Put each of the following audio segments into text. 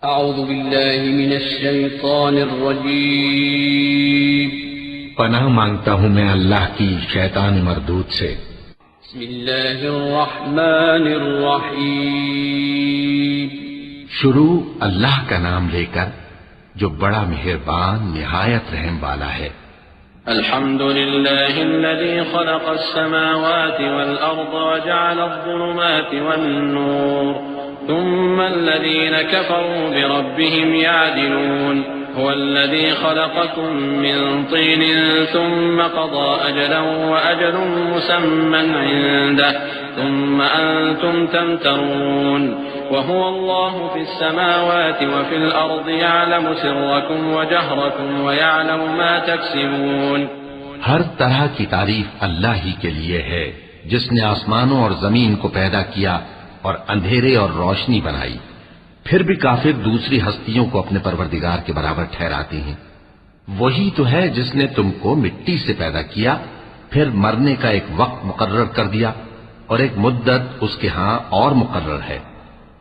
اعوذ باللہ من الشیطان الرجیم پناہ مانگتا ہوں میں اللہ کی شیطان مردود سے۔ بسم اللہ الرحمن الرحیم شروع اللہ کا نام لے کر جو بڑا مہربان نہایت رحم والا ہے۔ الحمد لله الذي خلق السماوات والأرض وجعل الظلمات والنور ثم الذين كفروا بربهم يعدلون هو الذي خلقكم من طين ثم قضى أجلا وأجل مسمى عنده ثم أنتم تمترون وهو الله في السماوات وفي الأرض يعلم سركم وجهركم ويعلم ما تكسبون۔ ہر طرح کی تعریف اللہ ہی کے لیے ہے جس نے آسمانوں اور زمین کو پیدا کیا اور اندھیرے اور روشنی بنائی۔ پھر بھی کافر دوسری ہستیوں کو اپنے پروردگار کے برابر ٹھہراتے ہیں۔ وہی تو ہے جس نے تم کو مٹی سے پیدا کیا، پھر مرنے کا ایک وقت مقرر کر دیا اور ایک مدت اس کے ہاں اور مقرر ہے۔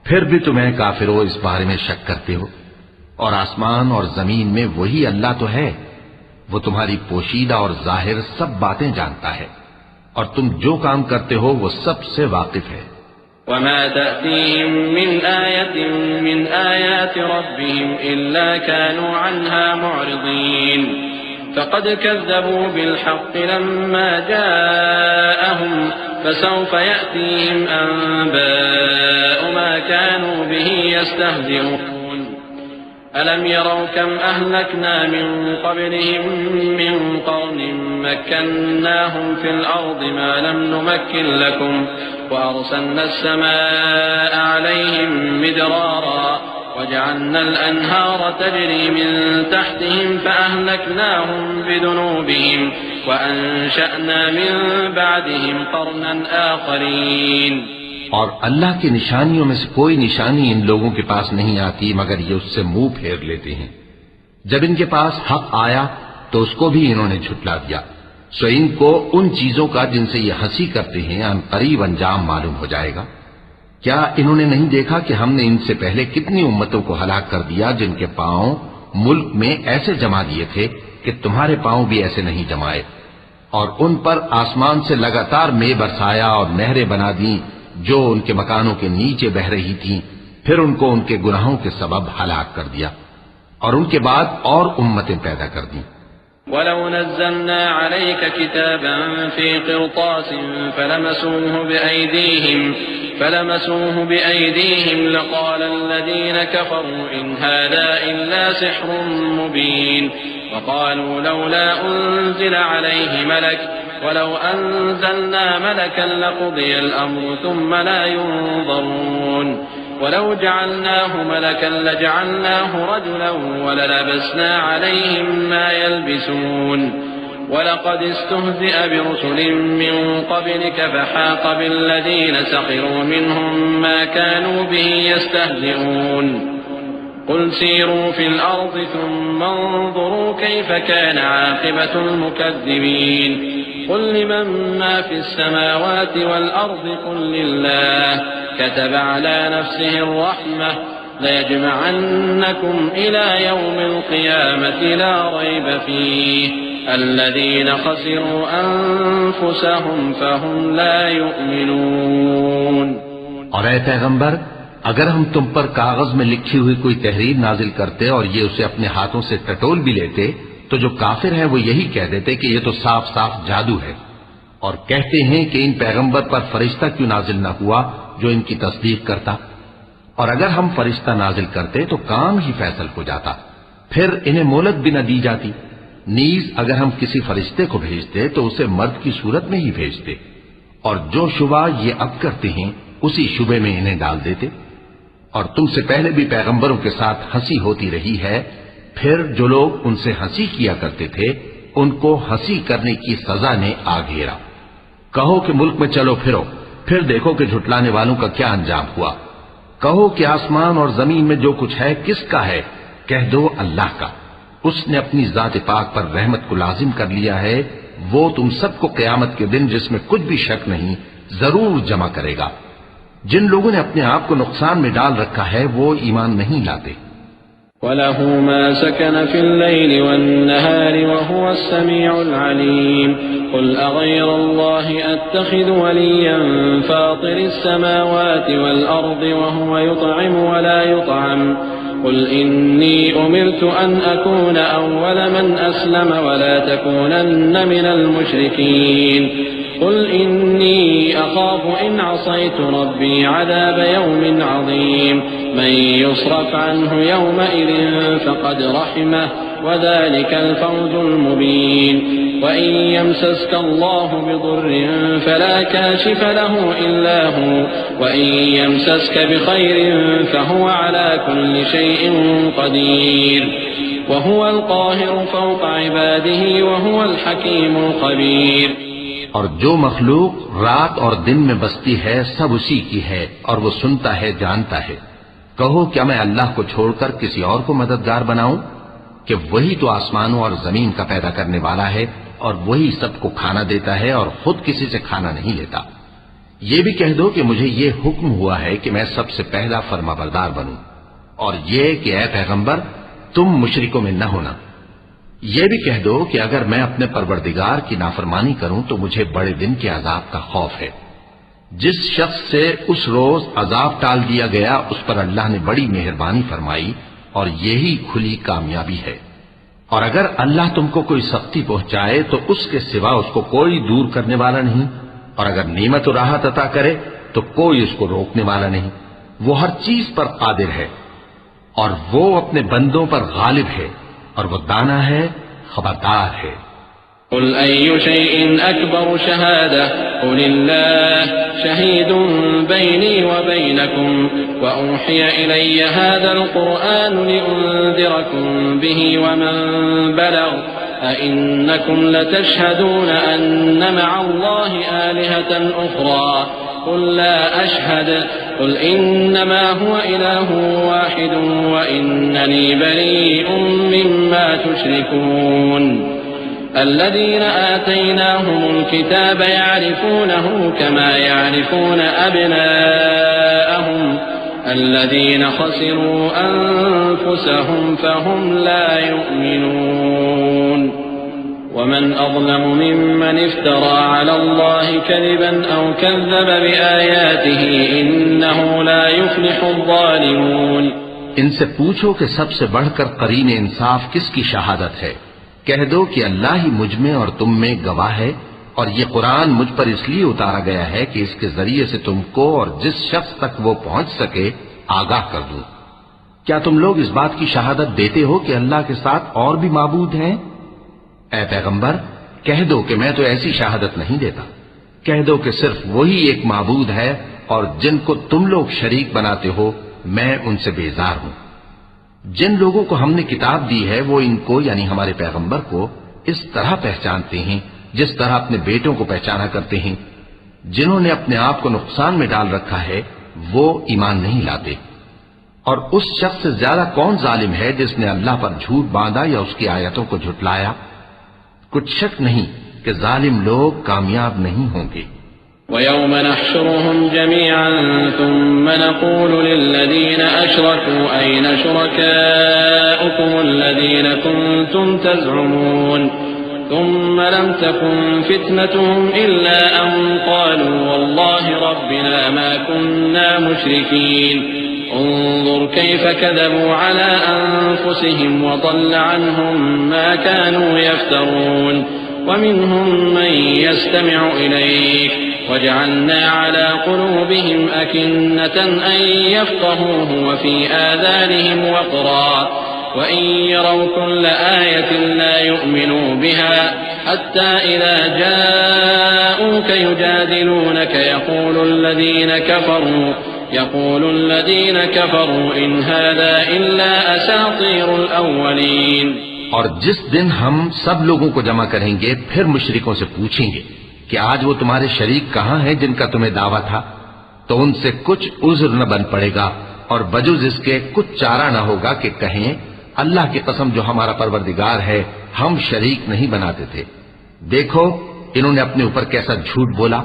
پھر بھی تمہیں کافروں اس بارے میں شک کرتے ہو، اور آسمان اور زمین میں وہی اللہ تو ہے، وہ تمہاری پوشیدہ اور ظاہر سب باتیں جانتا ہے، اور تم جو کام کرتے ہو وہ سب سے واقف ہے۔ وما تأتيهم من آية من آيات ربهم إلا كانوا عنها معرضين فقد كذبوا بالحق لما جاءهم فسوف يأتيهم أنباء ما كانوا به يستهزئون ألم يروا كم أهلكنا من قبلهم من قرن مكناهم في الأرض ما لم نمكن لكم وأرسلنا السماء عليهم مدرارا وجعلنا الأنهار تجري من تحتهم فأهلكناهم بذنوبهم وأنشأنا من بعدهم قرنا آخرين۔ اور اللہ کی نشانیوں میں سے کوئی نشانی ان لوگوں کے پاس نہیں آتی مگر یہ اس سے منہ پھیر لیتے ہیں۔ جب ان کے پاس حق آیا تو اس کو بھی انہوں نے جھٹلا دیا، سو ان کو ان چیزوں کا جن سے یہ ہنسی کرتے ہیں ان قریب انجام معلوم ہو جائے گا۔ کیا انہوں نے نہیں دیکھا کہ ہم نے ان سے پہلے کتنی امتوں کو ہلاک کر دیا جن کے پاؤں ملک میں ایسے جما دیے تھے کہ تمہارے پاؤں بھی ایسے نہیں جمائے، اور ان پر آسمان سے لگاتار مے برسایا اور نہریں بنا دیں جو ان کے مکانوں کے نیچے بہ رہی تھیں، پھر ان کو ان کے گناہوں کے سبب ہلاک کر دیا، اور ان کے بعد اور امتیں پیدا کر دیں۔ وَلَوْ نَزَّلْنَا عَلَيْكَ كِتَابًا فِي قِرْطَاسٍ فَلَمَسُوهُ بِأَيْدِيهِمْ لَقَالَ الَّذِينَ كَفَرُوا إِنْ هَذَا إِلَّا سِحْرٌ مُبِينٌ وَقَالُوا لَوْلَا أُنزِلَ عَلَيْهِ مَلَكٌ وَلَوْ أَنزَلْنَا مَلَكًا لَقُضِيَ الْأَمْرُ ثُمَّ لَا يُنظَرُونَ وَلَوْ جَعَلْنَاهُ مَلَكًا لَجَعَلْنَاهُ رَجُلًا وَلَلَبَسْنَا عَلَيْهِمْ مَا يَلْبِسُونَ وَلَقَدِ اسْتُهْزِئَ بِرُسُلٍ مِّن قَبْلِكَ فَحَاقَ بِالَّذِينَ سَخِرُوا مِنْهُم مَّا كَانُوا بِهِ يَسْتَهْزِئُونَ قُلْ سِيرُوا فِي الْأَرْضِ ثُمَّ انظُرُوا كَيْفَ كَانَ عَاقِبَةُ الْمُكَذِّبِينَ قُلْ لِمَن مَّا فِي السَّمَاوَاتِ وَالْأَرْضِ قُل لِّلَّهِ كَتَبَ عَلَى نَفْسِهِ الرَّحْمَةَ لَيَجْمَعَنَّكُمْ إِلَى يَوْمِ الْقِيَامَةِ لَا رَيْبَ فِيهِ الَّذِينَ خَسِرُوا أَنفُسَهُمْ فَهُمْ لَا يُؤْمِنُونَ۔ اور اے پیغمبر، اگر ہم تم پر کاغذ میں لکھی ہوئی کوئی تحریر نازل کرتے اور یہ اسے اپنے ہاتھوں سے ٹٹول بھی لیتے تو جو کافر ہیں وہ یہی کہہ دیتے کہ یہ تو صاف صاف جادو ہے، اور کہتے ہیں کہ ان پیغمبر پر فرشتہ کیوں نازل نہ ہوا جو ان کی تصدیق کرتا، اور اگر ہم فرشتہ نازل کرتے تو کام ہی فیصل ہو جاتا، پھر انہیں مہلت بھی نہ دی جاتی۔ نیز اگر ہم کسی فرشتے کو بھیجتے تو اسے مرد کی صورت میں ہی بھیجتے، اور جو شبہ یہ اب کرتے ہیں اسی شبے میں انہیں ڈال دیتے۔ اور تم سے پہلے بھی پیغمبروں کے ساتھ ہنسی ہوتی رہی ہے، پھر جو لوگ ان سے ہنسی کیا کرتے تھے ان کو ہنسی کرنے کی سزا نے آ گھیرا۔ کہو کہ ملک میں چلو پھرو، پھر دیکھو کہ جھٹلانے والوں کا کیا انجام ہوا۔ کہو کہ آسمان اور زمین میں جو کچھ ہے کس کا ہے؟ کہہ دو اللہ کا، اس نے اپنی ذات پاک پر رحمت کو لازم کر لیا ہے، وہ تم سب کو قیامت کے دن جس میں کچھ بھی شک نہیں ضرور جمع کرے گا۔ جن لوگوں نے اپنے آپ کو نقصان میں ڈال رکھا ہے وہ ایمان نہیں لاتے۔ وَلَهُ مَا سَكَنَ فِي اللَّيْلِ وَالنَّهَارِ وَهُوَ السَّمِيعُ الْعَلِيمُ قُلْ أَغَيْرَ اللَّهِ أَتَّخِذُ وَلِيًّا فَاطِرِ السَّمَاوَاتِ وَالْأَرْضِ وَهُوَ يُطْعِمُ وَلَا يُطْعَمُ قُلْ إِنِّي أُمِرْتُ أَنْ أَكُونَ أَوَّلَ مَنْ أَسْلَمَ وَلَا تَكُونَنَّ مِنَ الْمُشْرِكِينَ قُلْ إِنِّي أَخَافُ إِنْ عَصَيْتُ رَبِّي عَذَابَ يَوْمٍ عَظِيمٍ مَنْ يُصْرَفْ عَنْهُ يَوْمَئِذٍ فَقَدْ رَحِمَهُ وَذَلِكَ الْفَوْزُ الْمُبِينُ وَإِنْ يَمْسَسْكَ اللَّهُ بِضُرٍّ فَلَا كَاشِفَ لَهُ إِلَّا هُوَ وَإِنْ يَمْسَسْكَ بِخَيْرٍ فَهُوَ عَلَى كُلِّ شَيْءٍ قَدِيرٌ وَهُوَ الْقَاهِرُ فَوْقَ عِبَادِهِ وَهُوَ الْحَكِيمُ الْخَبِيرُ اور جو مخلوق رات اور دن میں بستی ہے سب اسی کی ہے اور وہ سنتا ہے جانتا ہے۔ کہو کیا میں اللہ کو چھوڑ کر کسی اور کو مددگار بناؤں کہ وہی تو آسمانوں اور زمین کا پیدا کرنے والا ہے اور وہی سب کو کھانا دیتا ہے اور خود کسی سے کھانا نہیں لیتا۔ یہ بھی کہہ دو کہ مجھے یہ حکم ہوا ہے کہ میں سب سے پہلا فرما بردار بنوں، اور یہ کہ اے پیغمبر تم مشرکوں میں نہ ہونا۔ یہ بھی کہہ دو کہ اگر میں اپنے پروردگار کی نافرمانی کروں تو مجھے بڑے دن کے عذاب کا خوف ہے۔ جس شخص سے اس روز عذاب ٹال دیا گیا اس پر اللہ نے بڑی مہربانی فرمائی اور یہی کھلی کامیابی ہے۔ اور اگر اللہ تم کو کوئی سختی پہنچائے تو اس کے سوا اس کو کوئی دور کرنے والا نہیں، اور اگر نعمت و راحت عطا کرے تو کوئی اس کو روکنے والا نہیں۔ وہ ہر چیز پر قادر ہے اور وہ اپنے بندوں پر غالب ہے اور وہ دانا ہے، خبردار ہے۔ قل أي شيء أكبر شهادة قل الله شهيد بيني وبينكم وأوحي إلي هذا القرآن لأنذركم به ومن بلغ أئنكم لتشهدون أن مع الله آلهة أخرى قل لا أشهد قل إنما هو إله واحد وإنني بريء مما تشركون الذين آتيناهم الكتاب يعرفونه كما يعرفون أبناءهم الذين خسروا أنفسهم فهم لا يؤمنون ومن أظلم ممن افترى على الله كذبا أو كذب بآياته إنه لا يفلح الظالمون۔ ان سے پوچھو کہ سب سے بڑھ کر قرین انصاف کس کی شہادت ہے؟ کہہ دو کہ اللہ ہی مجھ میں اور تم میں گواہ ہے، اور یہ قرآن مجھ پر اس لیے اتارا گیا ہے کہ اس کے ذریعے سے تم کو اور جس شخص تک وہ پہنچ سکے آگاہ کر دوں۔ کیا تم لوگ اس بات کی شہادت دیتے ہو کہ اللہ کے ساتھ اور بھی معبود ہیں؟ اے پیغمبر کہہ دو کہ میں تو ایسی شہادت نہیں دیتا۔ کہہ دو کہ صرف وہی ایک معبود ہے اور جن کو تم لوگ شریک بناتے ہو میں ان سے بیزار ہوں۔ جن لوگوں کو ہم نے کتاب دی ہے وہ ان کو یعنی ہمارے پیغمبر کو اس طرح پہچانتے ہیں جس طرح اپنے بیٹوں کو پہچانا کرتے ہیں۔ جنہوں نے اپنے آپ کو نقصان میں ڈال رکھا ہے وہ ایمان نہیں لاتے۔ اور اس شخص سے زیادہ کون ظالم ہے جس نے اللہ پر جھوٹ باندھا یا اس کی آیتوں کو جھٹلایا؟ کچھ شک نہیں کہ ظالم لوگ کامیاب نہیں ہوں گے۔ وَيَوْمَ نَحْشُرُهُمْ جَمِيعًا ثُمَّ نَقُولُ لِلَّذِينَ أَشْرَكُوا أَيْنَ شُرَكَاؤُكُمُ الَّذِينَ كُنتُمْ تَزْعُمُونَ ثُمَّ لَمْ تَكُنْ فِتْنَتُهُمْ إِلَّا أَنْ قَالُوا وَاللَّهِ رَبِّنَا مَا كُنَّا مُشْرِكِينَ انظر كيف كذبوا على أنفسهم وضل عنهم ما كانوا يفترون ومنهم من يستمع إليك وجعلنا على قلوبهم أكنة أن يفقهوه وفي آذانهم وقرا وإن يروا كل آية لا يؤمنوا بها حتى إذا جاءوك يجادلونك يقول الذين كفروا إن هذا إلا أساطير الأولين۔ اور جس دن ہم سب لوگوں کو جمع کریں گے پھر مشرکوں سے پوچھیں گے کہ آج وہ تمہارے شریک کہاں ہیں جن کا تمہیں دعویٰ تھا، تو ان سے کچھ عذر نہ بن پڑے گا اور بجز اس کے کچھ چارہ نہ ہوگا کہ کہیں اللہ کی قسم جو ہمارا پروردگار ہے ہم شریک نہیں بناتے تھے۔ دیکھو انہوں نے اپنے اوپر کیسا جھوٹ بولا،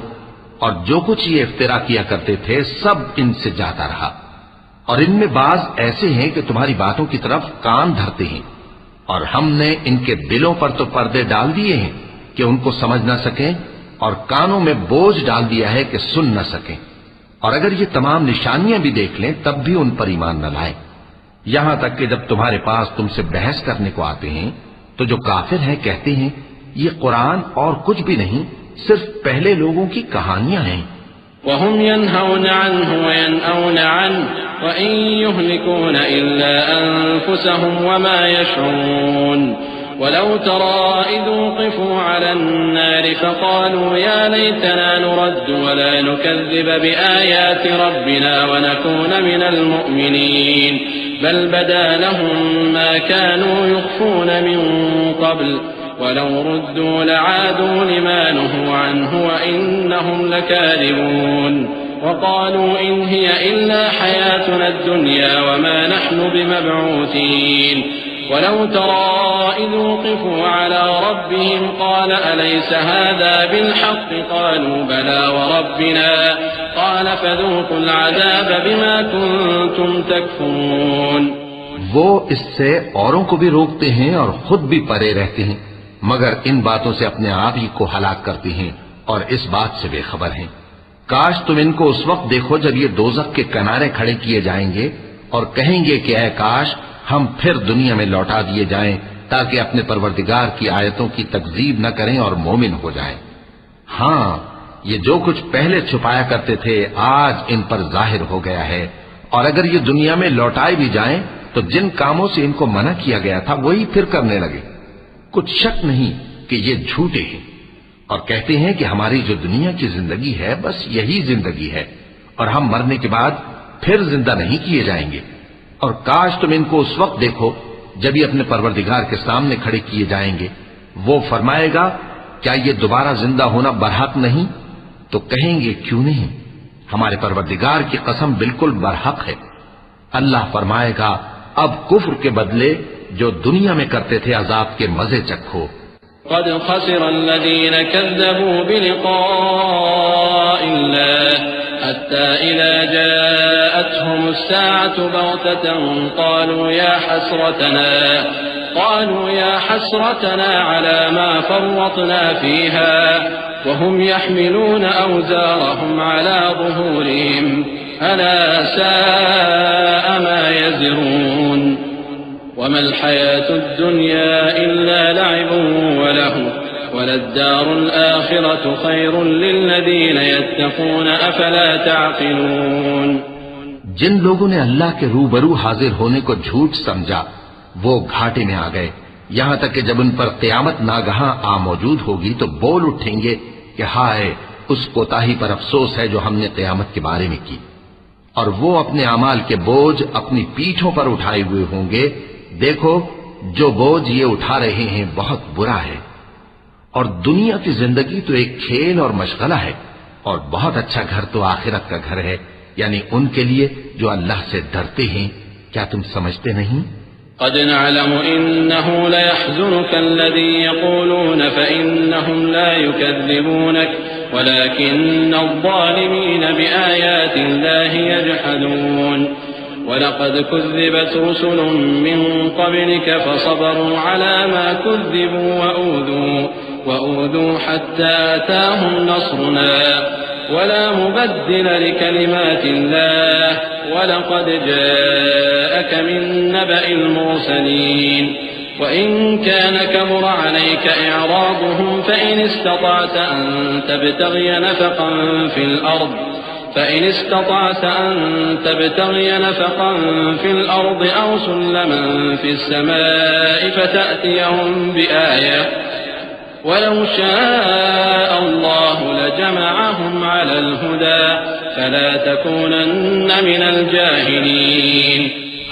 اور جو کچھ یہ افترا کیا کرتے تھے سب ان سے جاتا رہا۔ اور ان میں بعض ایسے ہیں کہ تمہاری باتوں کی طرف کان دھرتے ہیں، اور ہم نے ان کے دلوں پر تو پردے ڈال دیے ہیں کہ ان کو سمجھ نہ سکیں، اور کانوں میں بوجھ ڈال دیا ہے کہ سن نہ سکیں، اور اگر یہ تمام نشانیاں بھی دیکھ لیں تب بھی ان پر ایمان نہ لائیں، یہاں تک کہ جب تمہارے پاس تم سے بحث کرنے کو آتے ہیں تو جو کافر ہیں کہتے ہیں یہ قرآن اور کچھ بھی نہیں، صرف پہلے لوگوں کی کہانیاں ہیں۔ وهم ينهون عنه وينأون عنه وإن يهلكون إلا أنفسهم وما يشعرون ولو ترى إذ وقفوا على النار فقالوا يا ليتنا نرد ولا نكذب بآيات ربنا ونكون من المؤمنين بل بدا لهم ما كانوا يخفون من قبل ولو ردوا لعادوا لما نهوا عنه وإنهم لكاذبون وقالوا إن هي إلا حياتنا الدنيا وما نحن بمبعوثين ولو ترى إذ وقفوا على ربهم قال أليس هذا بالحق قالوا بلى وربنا قال فذوقوا العذاب بما كنتم تكفرون۔ وہ اس سے اوروں کو بھی روکتے ہیں اور خود بھی پرے رہتے ہیں، مگر ان باتوں سے اپنے آپ ہی کو ہلاک کرتے ہیں اور اس بات سے بے خبر ہیں۔ کاش تم ان کو اس وقت دیکھو جب یہ دوزخ کے کنارے کھڑے کیے جائیں گے اور کہیں گے کہ اے کاش ہم پھر دنیا میں لوٹا دیے جائیں تاکہ اپنے پروردگار کی آیتوں کی تکذیب نہ کریں اور مومن ہو جائیں۔ ہاں، یہ جو کچھ پہلے چھپایا کرتے تھے آج ان پر ظاہر ہو گیا ہے، اور اگر یہ دنیا میں لوٹائے بھی جائیں تو جن کاموں سے ان کو منع کیا گیا تھا وہی پھر کرنے لگے۔ کچھ شک نہیں کہ یہ جھوٹے ہیں، اور کہتے ہیں کہ ہماری جو دنیا کی زندگی ہے بس یہی زندگی ہے اور ہم مرنے کے بعد پھر زندہ نہیں کیے جائیں گے، اور کاش تم ان کو اس وقت دیکھو جب یہ اپنے پروردگار کے سامنے کھڑے کیے جائیں گے، وہ فرمائے گا کیا یہ دوبارہ زندہ ہونا برحق نہیں؟ تو کہیں گے کیوں نہیں، ہمارے پروردگار کی قسم بالکل برحق ہے۔ اللہ فرمائے گا اب کفر کے بدلے جو دنیا میں کرتے تھے عذاب کے مزے چکھو۔ قد خسر الذين كذبوا بلقاء الله حتى إذا جاءتهم الساعة بغتة قالوا يا حسرتنا على ما فرطنا فيها وهم يحملون أوزارهم على ظهورهم ألا ساء ما يزرون وما الحياة الدنيا إلا لعب ولهو وللدار الآخرة خير للذين يتقون أفلا تعقلون۔ جن لوگوں نے اللہ کے روبرو حاضر ہونے کو جھوٹ سمجھا وہ گھاٹے میں آ گئے، یہاں تک کہ جب ان پر قیامت ناگہاں آ موجود ہوگی تو بول اٹھیں گے کہ ہائے اس کوتاہی پر افسوس ہے جو ہم نے قیامت کے بارے میں کی، اور وہ اپنے اعمال کے بوجھ اپنی پیٹھوں پر اٹھائے ہوئے ہوں گے۔ دیکھو جو بوجھ یہ اٹھا رہے ہیں بہت برا ہے، اور دنیا کی زندگی تو ایک کھیل اور مشغلہ ہے، اور بہت اچھا گھر تو آخرت کا گھر ہے، یعنی ان کے لیے جو اللہ سے ڈرتے ہیں۔ کیا تم سمجھتے نہیں؟ قد نعلم إنه ليحزنك الذي يقولون فإنهم لا يكذبونك ولكن الظالمين بآيات الله يجحدون ولقد كذبت رسل من قبلك فصبروا على ما كذبوا وأوذوا حتى أتاهم نصرنا ولا مبدل لكلمات الله ولقد جاءك من نبأ المرسلين وإن كان كبر عليك إعراضهم فإن استطعت أن تبتغي نفقا في الأرض أو سلما في السماء فتأتيهم بآية ولو شاء الله لجمعهم على الهدى فلا تكونن من الجاهلين۔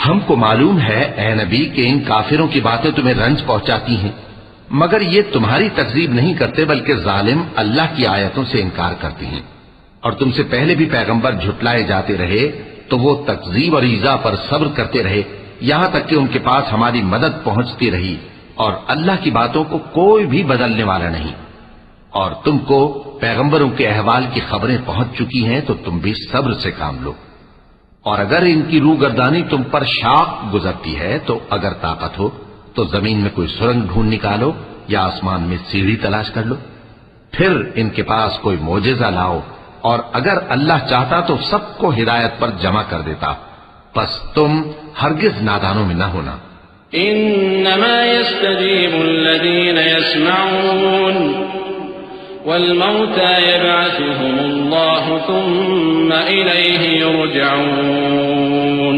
ہم کو معلوم ہے اے نبی کہ ان کافروں کی باتیں تمہیں رنج پہنچاتی ہیں، مگر یہ تمہاری تکذیب نہیں کرتے بلکہ ظالم اللہ کی آیتوں سے انکار کرتے ہیں، اور تم سے پہلے بھی پیغمبر جھٹلائے جاتے رہے تو وہ تکذیب اور ایذا پر صبر کرتے رہے یہاں تک کہ ان کے پاس ہماری مدد پہنچتی رہی، اور اللہ کی باتوں کو کوئی بھی بدلنے والا نہیں، اور تم کو پیغمبروں کے احوال کی خبریں پہنچ چکی ہیں تو تم بھی صبر سے کام لو۔ اور اگر ان کی روگردانی تم پر شاق گزرتی ہے تو اگر طاقت ہو تو زمین میں کوئی سرنگ ڈھونڈ نکالو یا آسمان میں سیڑھی تلاش کر لو، پھر ان کے پاس کوئی معجزہ لاؤ، اور اگر اللہ چاہتا تو سب کو ہدایت پر جمع کر دیتا، پس تم ہرگز نادانوں میں نہ ہونا۔ انما يستجيب الذين يسمعون والموتى يبعثهم الله ثم إليه يرجعون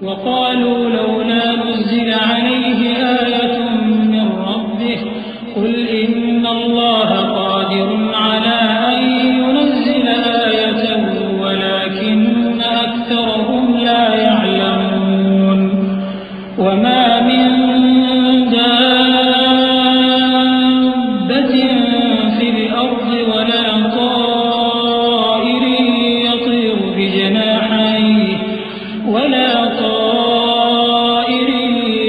وقالوا لولا نزل عليه آية من ربه قل إن الله قادر على أن ينزل آية ولكن أكثرهم لا يعلمون وما من دابة في الأرض ولا طائر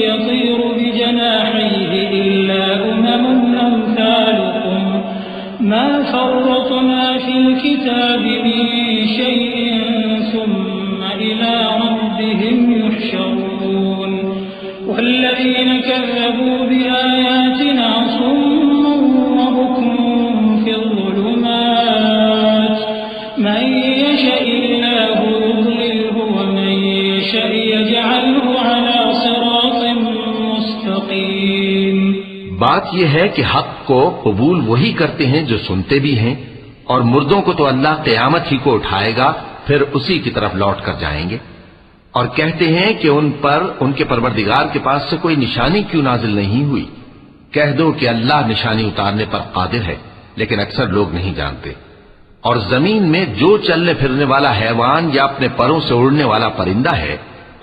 يطير بجناحيه إلا أمم أمثالكم ما فرطنا في الكتاب من شيء ثم إلى ربهم يحشرون والذين كذبوا بآياتنا صم وبكم في الظلمات من يشاء الله يضلله ومن يشاء يجعله على صراط مستقيم۔ بات یہ ہے کہ حق کو قبول وہی کرتے ہیں جو سنتے بھی ہیں، اور مردوں کو تو اللہ قیامت ہی کو اٹھائے گا، پھر اسی کی طرف لوٹ کر جائیں گے، اور کہتے ہیں کہ ان پر ان کے پروردگار کے پاس سے کوئی نشانی کیوں نازل نہیں ہوئی۔ کہہ دو کہ اللہ نشانی اتارنے پر قادر ہے، لیکن اکثر لوگ نہیں جانتے۔ اور زمین میں جو چلنے پھرنے والا حیوان یا اپنے پروں سے اڑنے والا پرندہ ہے،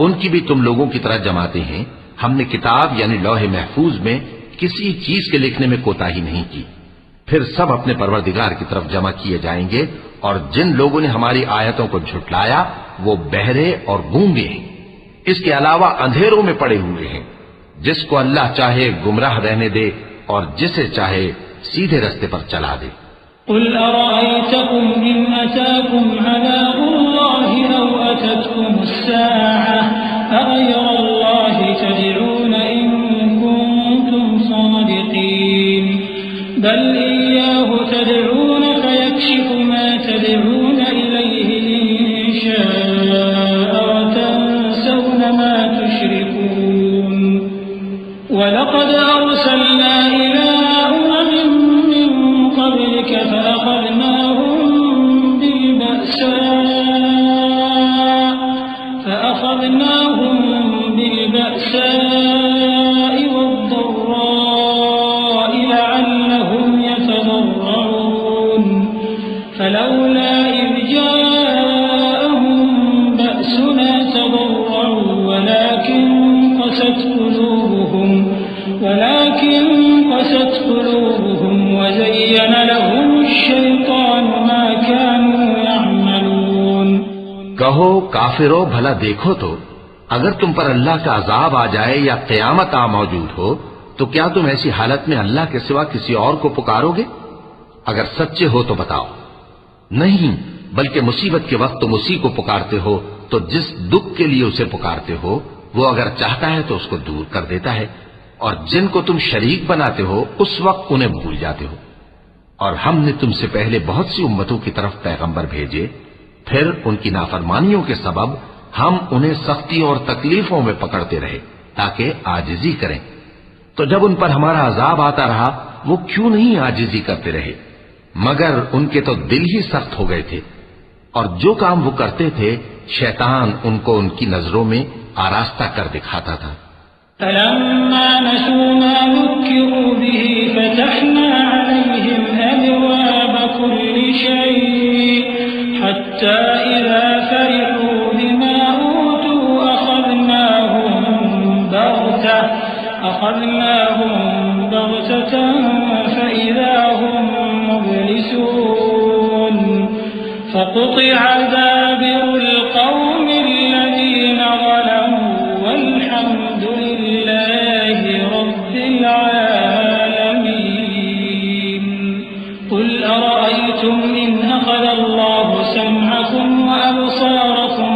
ان کی بھی تم لوگوں کی طرح جماتے ہیں۔ ہم نے کتاب یعنی لوح محفوظ میں کسی چیز کے لکھنے میں کوتاہی نہیں کی، پھر سب اپنے پروردگار کی طرف جمع کیے جائیں گے، اور جن لوگوں نے ہماری آیتوں کو جھٹلایا وہ بہرے اور گونگے ہیں، اس کے علاوہ اندھیروں میں پڑے ہوئے ہیں۔ جس کو اللہ چاہے گمراہ رہنے دے اور جسے چاہے سیدھے رستے پر چلا دے۔ قل أرأيتكم إن أتاكم عذاب الله أو أتتكم الساعة أغير الله تدعون إن كنتم صادقين بل إياه تدعون فيكشف ما تدعون إليه إن شاء وتنسون ما تشركون ولقد أرسلنا إلى أمم من قبلك فأخذناهم بالبأساء والضراء لعلهم يتضرعون فلولا إذ جاءهم بأسنا تضرعوا ولكن قست قلوبهم وزين لهم الشيطان ما كانوا يعملون۔ کہو کافرو بھلا دیکھو تو اگر تم پر اللہ کا عذاب آ جائے یا قیامت آ موجود ہو تو کیا تم ایسی حالت میں اللہ کے سوا کسی اور کو پکارو گے؟ اگر سچے ہو تو بتاؤ۔ نہیں، بلکہ مصیبت کے وقت تم اسی کو پکارتے ہو، تو جس دکھ کے لیے اسے پکارتے ہو وہ اگر چاہتا ہے تو اس کو دور کر دیتا ہے، اور جن کو تم شریک بناتے ہو اس وقت انہیں بھول جاتے ہو۔ اور ہم نے تم سے پہلے بہت سی امتوں کی طرف پیغمبر بھیجے، پھر ان کی نافرمانیوں کے سبب ہم انہیں سختی اور تکلیفوں میں پکڑتے رہے تاکہ عاجزی کریں، تو جب ان پر ہمارا عذاب آتا رہا وہ کیوں نہیں عاجزی کرتے رہے، مگر ان کے تو دل ہی سخت ہو گئے تھے، اور جو کام وہ کرتے تھے شیطان ان کو ان کی نظروں میں آراستہ کر دکھاتا تھا۔ فلما نسوا ما ذكروا به فتحنا عليهم أبواب كل شيء حتى إذا فرحوا بما أوتوا أخذناهم بغتة فإذا هم مبلسون فقطع دابر القوم الذين ظلموا والحمد لله رب العالمين۔ قل أرأيتم إن أخذ الله سمعكم وأبصاركم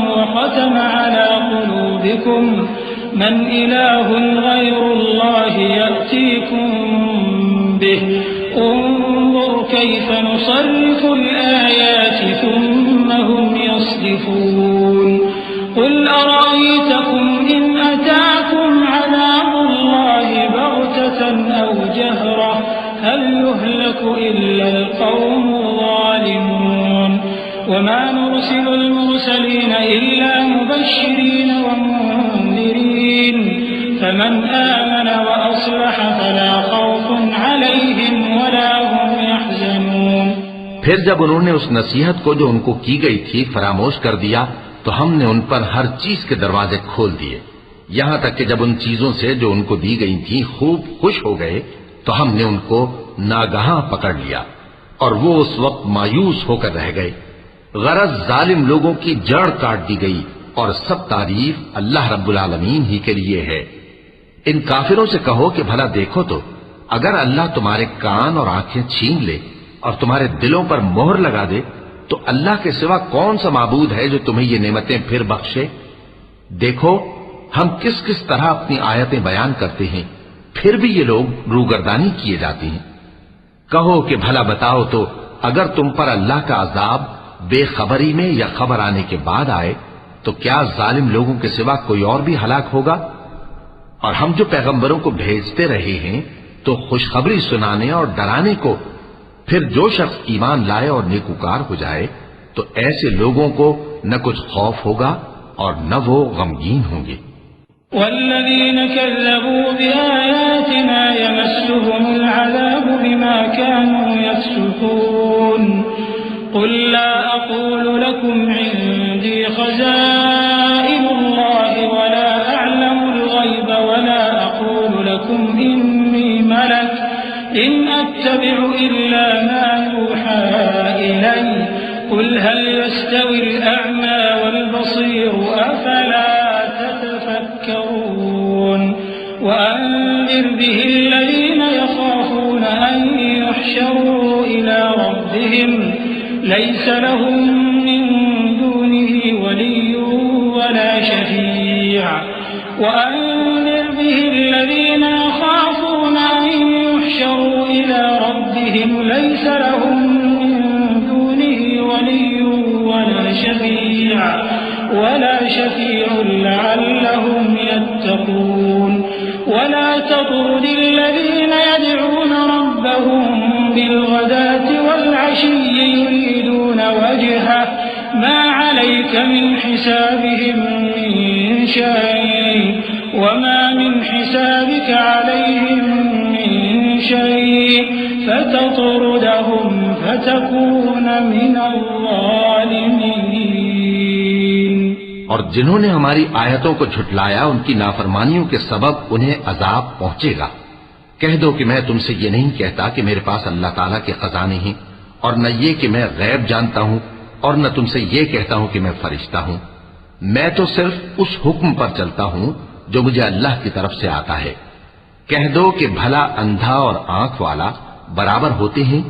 من إله غير الله يأتيكم به انظر كيف نصرف الآيات ثم هم يصدفون قل أرأيتكم إن أتاكم عذاب الله بغتة أو جهرة هل يهلك إلا القوم الظالمون وما نرسل المرسلين إلا مبشرين ومنذرين فمن آمن وأصلح فلا خوف عليهم ولا هم يحزنون. پھر جب انہوں نے اس نصیحت کو جو ان کو کی گئی تھی فراموش کر دیا تو ہم نے ان پر ہر چیز کے دروازے کھول دیے، یہاں تک کہ جب ان چیزوں سے جو ان کو دی گئی تھی خوب خوش ہو گئے تو ہم نے ان کو ناگہاں پکڑ لیا اور وہ اس وقت مایوس ہو کر رہ گئے. غرض ظالم لوگوں کی جڑ کاٹ دی گئی اور سب تعریف اللہ رب العالمین ہی کے لیے ہے. ان کافروں سے کہو کہ بھلا دیکھو تو اگر اللہ تمہارے کان اور آنکھیں چھین لے اور تمہارے دلوں پر مہر لگا دے تو اللہ کے سوا کون سا معبود ہے جو تمہیں یہ نعمتیں پھر بخشے؟ دیکھو ہم کس کس طرح اپنی آیتیں بیان کرتے ہیں، پھر بھی یہ لوگ روگردانی کیے جاتے ہیں. کہو کہ بھلا بتاؤ تو اگر تم پر اللہ کا عذاب بے خبری میں یا خبر آنے کے بعد آئے تو کیا ظالم لوگوں کے سوا کوئی اور بھی ہلاک ہوگا؟ اور ہم جو پیغمبروں کو بھیجتے رہے ہیں تو خوشخبری سنانے اور ڈرانے کو، پھر جو شخص ایمان لائے اور نیکوکار ہو جائے تو ایسے لوگوں کو نہ کچھ خوف ہوگا اور نہ وہ غمگین ہوں گے. والذين كذبوا بآياتنا يمسهم العذاب بما كانوا يفسقون قل لا أقول لكم عندي خزائن الله ولا أعلم الغيب ولا أقول لكم إني ملك إن أتبع إلا ما يوحى إلي قل هل يستوي الأعمى والبصير أفلا تتفكرون وأنذر به الذين يخافون أن يحشروا إلى ربهم ليس لهم من دونه ولي ولا شفيع وأنذر به الذين يخافون أن يحشروا إلى ربهم ليس لهم من دونه ولي ولا شفيع لعلهم يتقون ولا تطرد الذين يدعون ربهم بالغداة والعشي يريدون وجهه ما عليك من حسابهم من شيء وما من حسابك عليهم من شيء فتطردهم فتكون من الظالمين. اور جنہوں نے ہماری آیتوں کو جھٹلایا ان کی نافرمانیوں کے سبب انہیں عذاب پہنچے گا. کہہ دو کہ میں تم سے یہ نہیں کہتا کہ میرے پاس اللہ تعالیٰ کے خزانے ہیں، اور نہ یہ کہ میں غیب جانتا ہوں، اور نہ تم سے یہ کہتا ہوں کہ میں فرشتہ ہوں. میں تو صرف اس حکم پر چلتا ہوں جو مجھے اللہ کی طرف سے آتا ہے. کہہ دو کہ بھلا اندھا اور آنکھ والا برابر ہوتے ہیں؟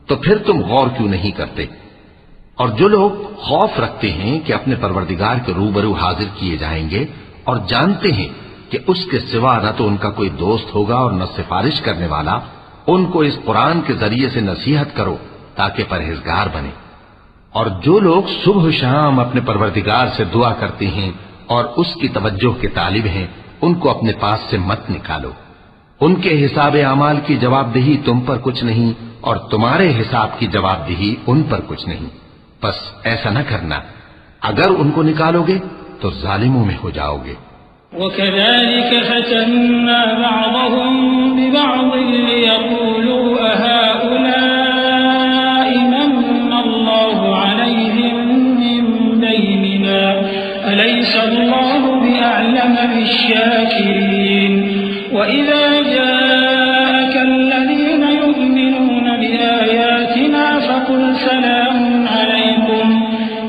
تو پھر تم غور کیوں نہیں کرتے؟ اور جو لوگ خوف رکھتے ہیں کہ اپنے پروردگار کے روبرو حاضر کیے جائیں گے اور جانتے ہیں کہ اس کے سوا نہ تو ان کا کوئی دوست ہوگا اور نہ سفارش کرنے والا، ان کو اس قرآن کے ذریعے سے نصیحت کرو تاکہ پرہیزگار بنے. اور جو لوگ صبح و شام اپنے پروردگار سے دعا کرتے ہیں اور اس کی توجہ کے طالب ہیں، ان کو اپنے پاس سے مت نکالو. ان کے حساب اعمال کی جواب دہی تم پر کچھ نہیں اور تمہارے حساب کی جواب دہی ان پر کچھ نہیں. بس ایسا نہ کرنا، اگر ان کو نکالو گے تو ظالموں میں ہو جاؤ گے. وَكَذَلِكَ فَتَنَّا بَعْضَهُمْ بِبَعْضٍ لِيَقُولُوا أَهَؤُلَاءِ مَنَّ اللَّهُ عَلَيْهِمْ مِنْ بَيْنِنَا أَلَيْسَ اللَّهُ بِأَعْلَمَ بِالشَّاكِرِينَ وَإِذَا جَاءَكَ الَّذِينَ يُؤْمِنُونَ بِآيَاتِنَا فَقُلْ سَلَامٌ عَلَيْكُمْ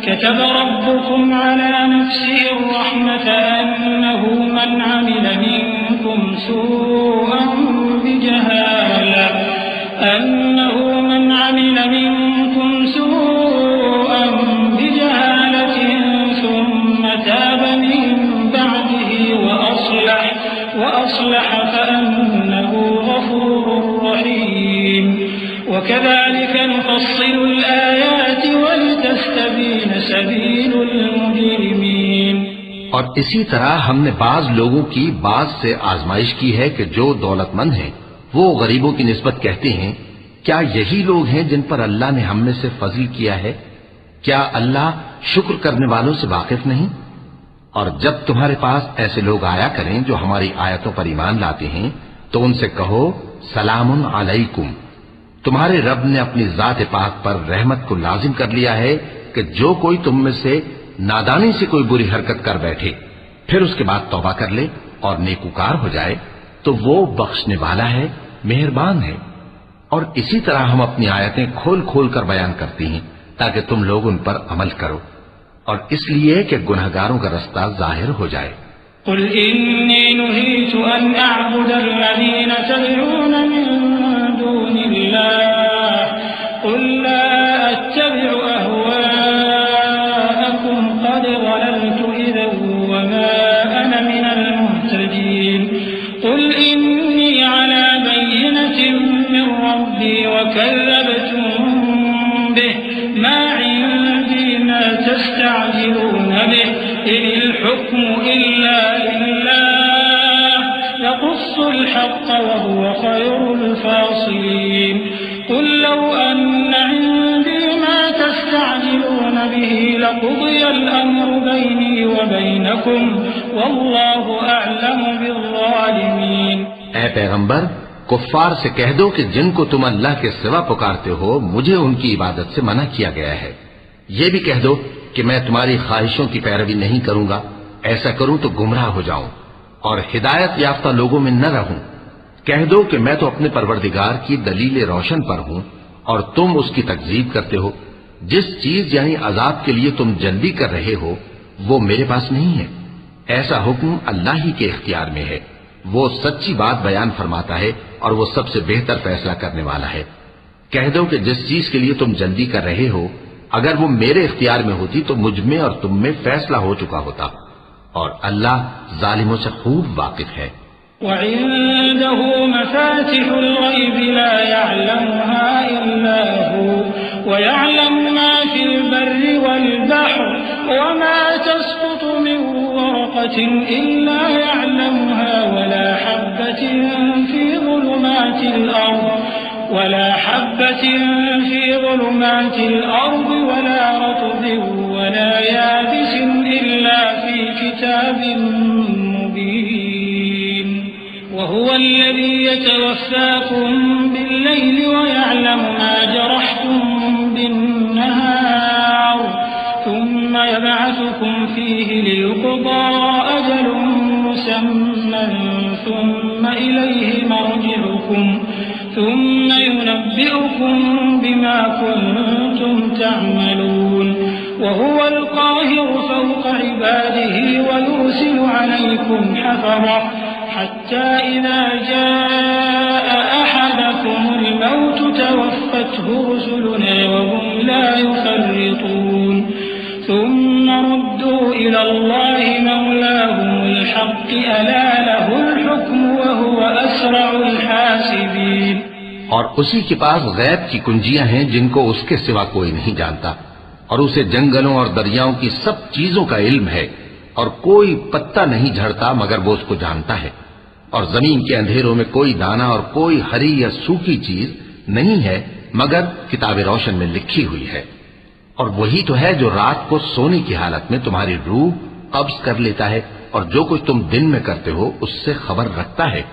كتب ربكم على نفسه الرحمة أنه من عمل منكم سوءا بجهالة ثم تاب من بعده وأصلح وأصلح فأنه غفور رحيم وكذلك نفصل الآيات ولتستبين سبيل المجرمين. اور اسی طرح ہم نے بعض لوگوں کی بعض سے آزمائش کی ہے کہ جو دولت مند ہیں وہ غریبوں کی نسبت کہتے ہیں کیا یہی لوگ ہیں جن پر اللہ نے ہم میں سے فضل کیا ہے؟ کیا اللہ شکر کرنے والوں سے واقف نہیں؟ اور جب تمہارے پاس ایسے لوگ آیا کریں جو ہماری آیتوں پر ایمان لاتے ہیں تو ان سے کہو سلام علیکم. تمہارے رب نے اپنی ذات پاک پر رحمت کو لازم کر لیا ہے کہ جو کوئی تم میں سے نادانی سے کوئی بری حرکت کر بیٹھے پھر اس کے بعد توبہ کر لے اور نیکوکار ہو جائے تو وہ بخشنے والا ہے، مہربان ہے. اور اسی طرح ہم اپنی آیتیں کھول کھول کر بیان کرتی ہیں تاکہ تم لوگ ان پر عمل کرو، اور اس لیے کہ گنہگاروں کا رستہ ظاہر ہو جائے. قل إني نهيت أن أعبد الذين تدعون من دون الله قل لا أتبع أهواءكم قد ضللت إذا وما أنا من المهتدين. قل إني على بينة من ربي وكذبتم به ما عندي ما تستعجلون به إن الحكم إلا لله يقص الحق وهو خير الفاصلين. قل لو أن عندي ما تستعجلون به لقضي الأمر بيني وبينكم والله أعلم بالظالمين. اے پیغمبر کفار سے کہہ دو کہ جن کو تم اللہ کے سوا پکارتے ہو مجھے ان کی عبادت سے منع کیا گیا ہے. یہ بھی کہہ دو کہ میں تمہاری خواہشوں کی پیروی نہیں کروں گا، ایسا کروں تو گمراہ ہو جاؤں اور ہدایت یافتہ لوگوں میں نہ رہوں. کہہ دو کہ میں تو اپنے پروردگار کی دلیل روشن پر ہوں اور تم اس کی تکذیب کرتے ہو. جس چیز یعنی عذاب کے لیے تم جلدی کر رہے ہو وہ میرے پاس نہیں ہے، ایسا حکم اللہ ہی کے اختیار میں ہے. وہ سچی بات بیان فرماتا ہے اور وہ سب سے بہتر فیصلہ کرنے والا ہے. کہہ دو کہ جس چیز کے لیے تم جلدی کر رہے ہو اگر وہ میرے اختیار میں ہوتی تو مجھ میں اور تم میں فیصلہ ہو چکا ہوتا، اور اللہ ظالموں سے خوب واقف ہے. وعنده مفاتح الغيب لا يعلمها إلا هو ويعلم ما في البر والبحر وما تسقط من ورقة إلا يعلمها ولا حبة في ظلمات الأرض ولا رطب ولا يابس إلا في كتاب مبين. وهو الذي يتوفاكم بالليل ويعلم ما جرحتم بالنهار ثم يبعثكم فيه ليقضى أجل مسمى ثم إليه مرجعكم ثم ينبئكم بما كنتم تعملون. وهو القاهر فوق عباده ويرسل عليكم حفظة حتى إذا جاء أحدكم الموت توفته رسلنا وهم لا يفرطون. ثم ردوا إلى الله مولاهم الحق ألا له الحكم وهو أسرع الحاسبين. اور اسی کے پاس غیب کی کنجیاں ہیں جن کو اس کے سوا کوئی نہیں جانتا، اور اسے جنگلوں اور دریاؤں کی سب چیزوں کا علم ہے، اور کوئی پتا نہیں جھڑتا مگر وہ اس کو جانتا ہے. اور زمین کے اندھیروں میں کوئی دانہ اور کوئی ہری یا سوکھی چیز نہیں ہے مگر کتاب روشن میں لکھی ہوئی ہے. اور وہی تو ہے جو رات کو سونے کی حالت میں تمہاری روح قبض کر لیتا ہے اور جو کچھ تم دن میں کرتے ہو اس سے خبر رکھتا ہے،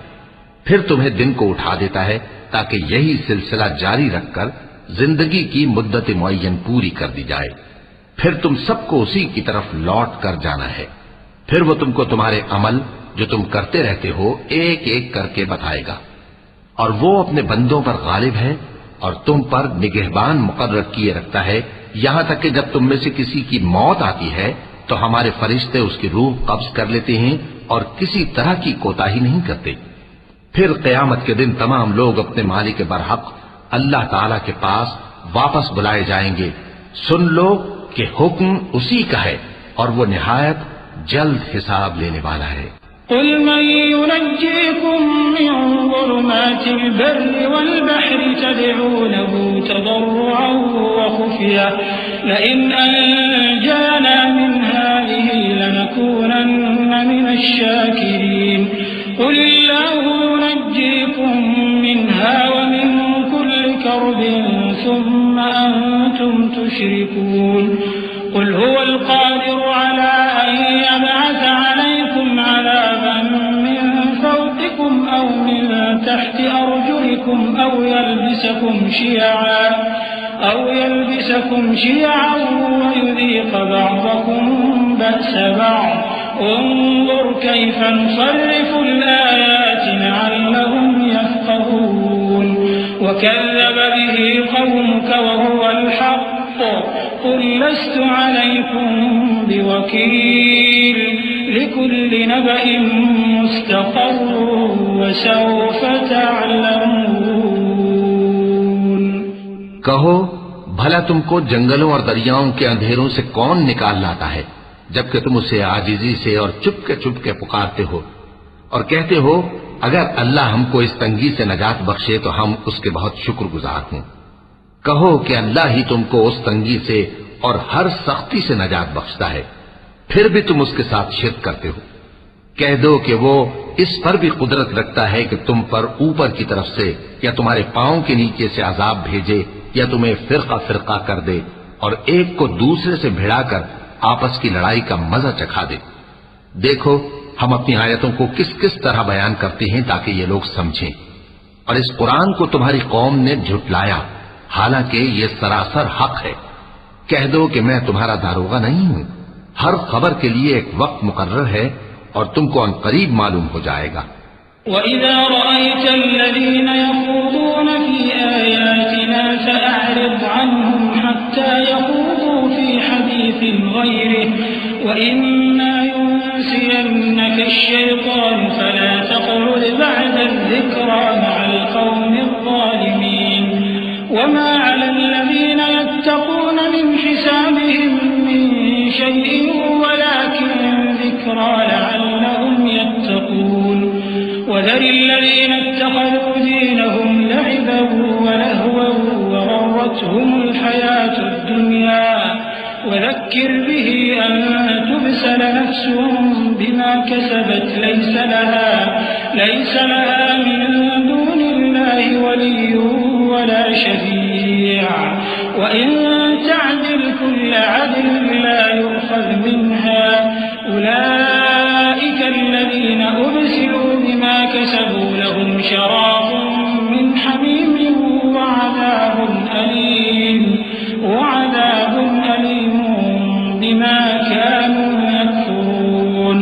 پھر تمہیں دن کو اٹھا دیتا ہے تاکہ یہی سلسلہ جاری رکھ کر زندگی کی مدت معین پوری کر دی جائے. پھر تم سب کو اسی کی طرف لوٹ کر جانا ہے. پھر وہ تم کو تمہارے عمل جو تم کرتے رہتے ہو ایک ایک کر کے بتائے گا. اور وہ اپنے بندوں پر غالب ہے اور تم پر نگہبان مقرر کیے رکھتا ہے، یہاں تک کہ جب تم میں سے کسی کی موت آتی ہے تو ہمارے فرشتے اس کی روح قبض کر لیتے ہیں اور کسی طرح کی کوتاہی نہیں کرتے. پھر قیامت کے دن تمام لوگ اپنے مالک برحق اللہ تعالی کے پاس واپس بلائے جائیں گے. سن لو کہ حکم اسی کا ہے اور وہ نہایت جلد حساب لینے والا ہے. قل من ينجيكم من ظلمات البر والبحر تدعونه تضرعا وخفيا لئن أنجانا من هذه لنكونن من الشاكرين قل الله ينجيكم منها ومن كل كرب ثم أنتم تشركون قل هو القادر على أن يبعث عليكم عذابا من فوقكم أو من تحت أرجلكم أو يلبسكم شيعا ويذيق بعضكم بأس بعض انظر كيف نصرف الآيات لعلهم يفقهون وكذب به قومك وهو الحق قل لست عليكم بوكيل لكل نبأ مستقر وسوف تعلمون کہو بھلا تم کو جنگلوں اور دریاؤں کے اندھیروں سے کون نکال لاتا ہے جبکہ تم اسے عاجزی سے اور چپ کے پکارتے ہو اور کہتے ہو اگر اللہ ہم کو اس تنگی سے نجات بخشے تو ہم اس کے بہت شکر گزار ہوں۔ کہو کہ اللہ ہی تم کو اس تنگی سے اور ہر سختی سے نجات بخشتا ہے، پھر بھی تم اس کے ساتھ شرک کرتے ہو۔ کہہ دو کہ وہ اس پر بھی قدرت رکھتا ہے کہ تم پر اوپر کی طرف سے یا تمہارے پاؤں کے نیچے سے عذاب بھیجے یا تمہیں فرقہ فرقہ کر دے اور ایک کو دوسرے سے بھڑا کر آپس کی لڑائی کا مزہ چکھا دے۔ دیکھو ہم اپنی آیتوں کو کس کس طرح بیان کرتے ہیں تاکہ یہ لوگ سمجھیں، اور اس قرآن کو تمہاری قوم نے جھٹلایا حالانکہ یہ سراسر حق ہے۔ کہہ دو کہ میں تمہارا داروغہ نہیں ہوں، ہر خبر کے لیے ایک وقت مقرر ہے اور تم کو عنقریب معلوم ہو جائے گا۔ وَإِذَا رَأَيْتَ الَّذِينَ يَخُوضُونَ فِي آيَاتِنَا فَأَعْرِضْ عَنْهُمْ حَتَّى يَخُوضُوا فِي حَدِيثٍ غَيْرِهِ وَإِمَّا يُنسِيَنَّكَ الشَّيْطَانُ فَلَا تَقْعُدْ بَعْدَ الذِّكْرَىٰ مَعَ الْقَوْمِ الظَّالِمِينَ وَمَا عَلَى الَّذِينَ يَتَّقُونَ مِنْ حِسَابِهِمْ مِنْ شَيْءٍ وَلَكِنْ ذِكْرَىٰ لَعَلَّهُمْ يَتَّقُونَ وَذَرِ الَّذِينَ اتَّخَذُوا دِينَهُمْ لَعِبًا وَلَهْوًا وَغَرَّتْهُمُ الْحَيَاةُ الدُّنْيَا وَذَكِّرْ بِهِ أَن تُبْسَلَ نَفْسٌ بِمَا كَسَبَتْ لَيْسَ لَهَا مِن دُونِ اللَّهِ وَلِيٌّ وَلَا شَفِيعٌ وَإِن تَعْدِلْ كُلَّ عَدْلٍ لَّا يُؤْخَذْ مِنْهَا أُولَٰئِكَ الَّذِينَ أُبْسِلُوا بِمَا كَسَبُوا لَهُمْ شَرَابٌ مِّنْ حَمِيمٍ وَعَذَابٌ أَلِيمٌ بِمَا كَانُوا يَكْفُرُونَ۔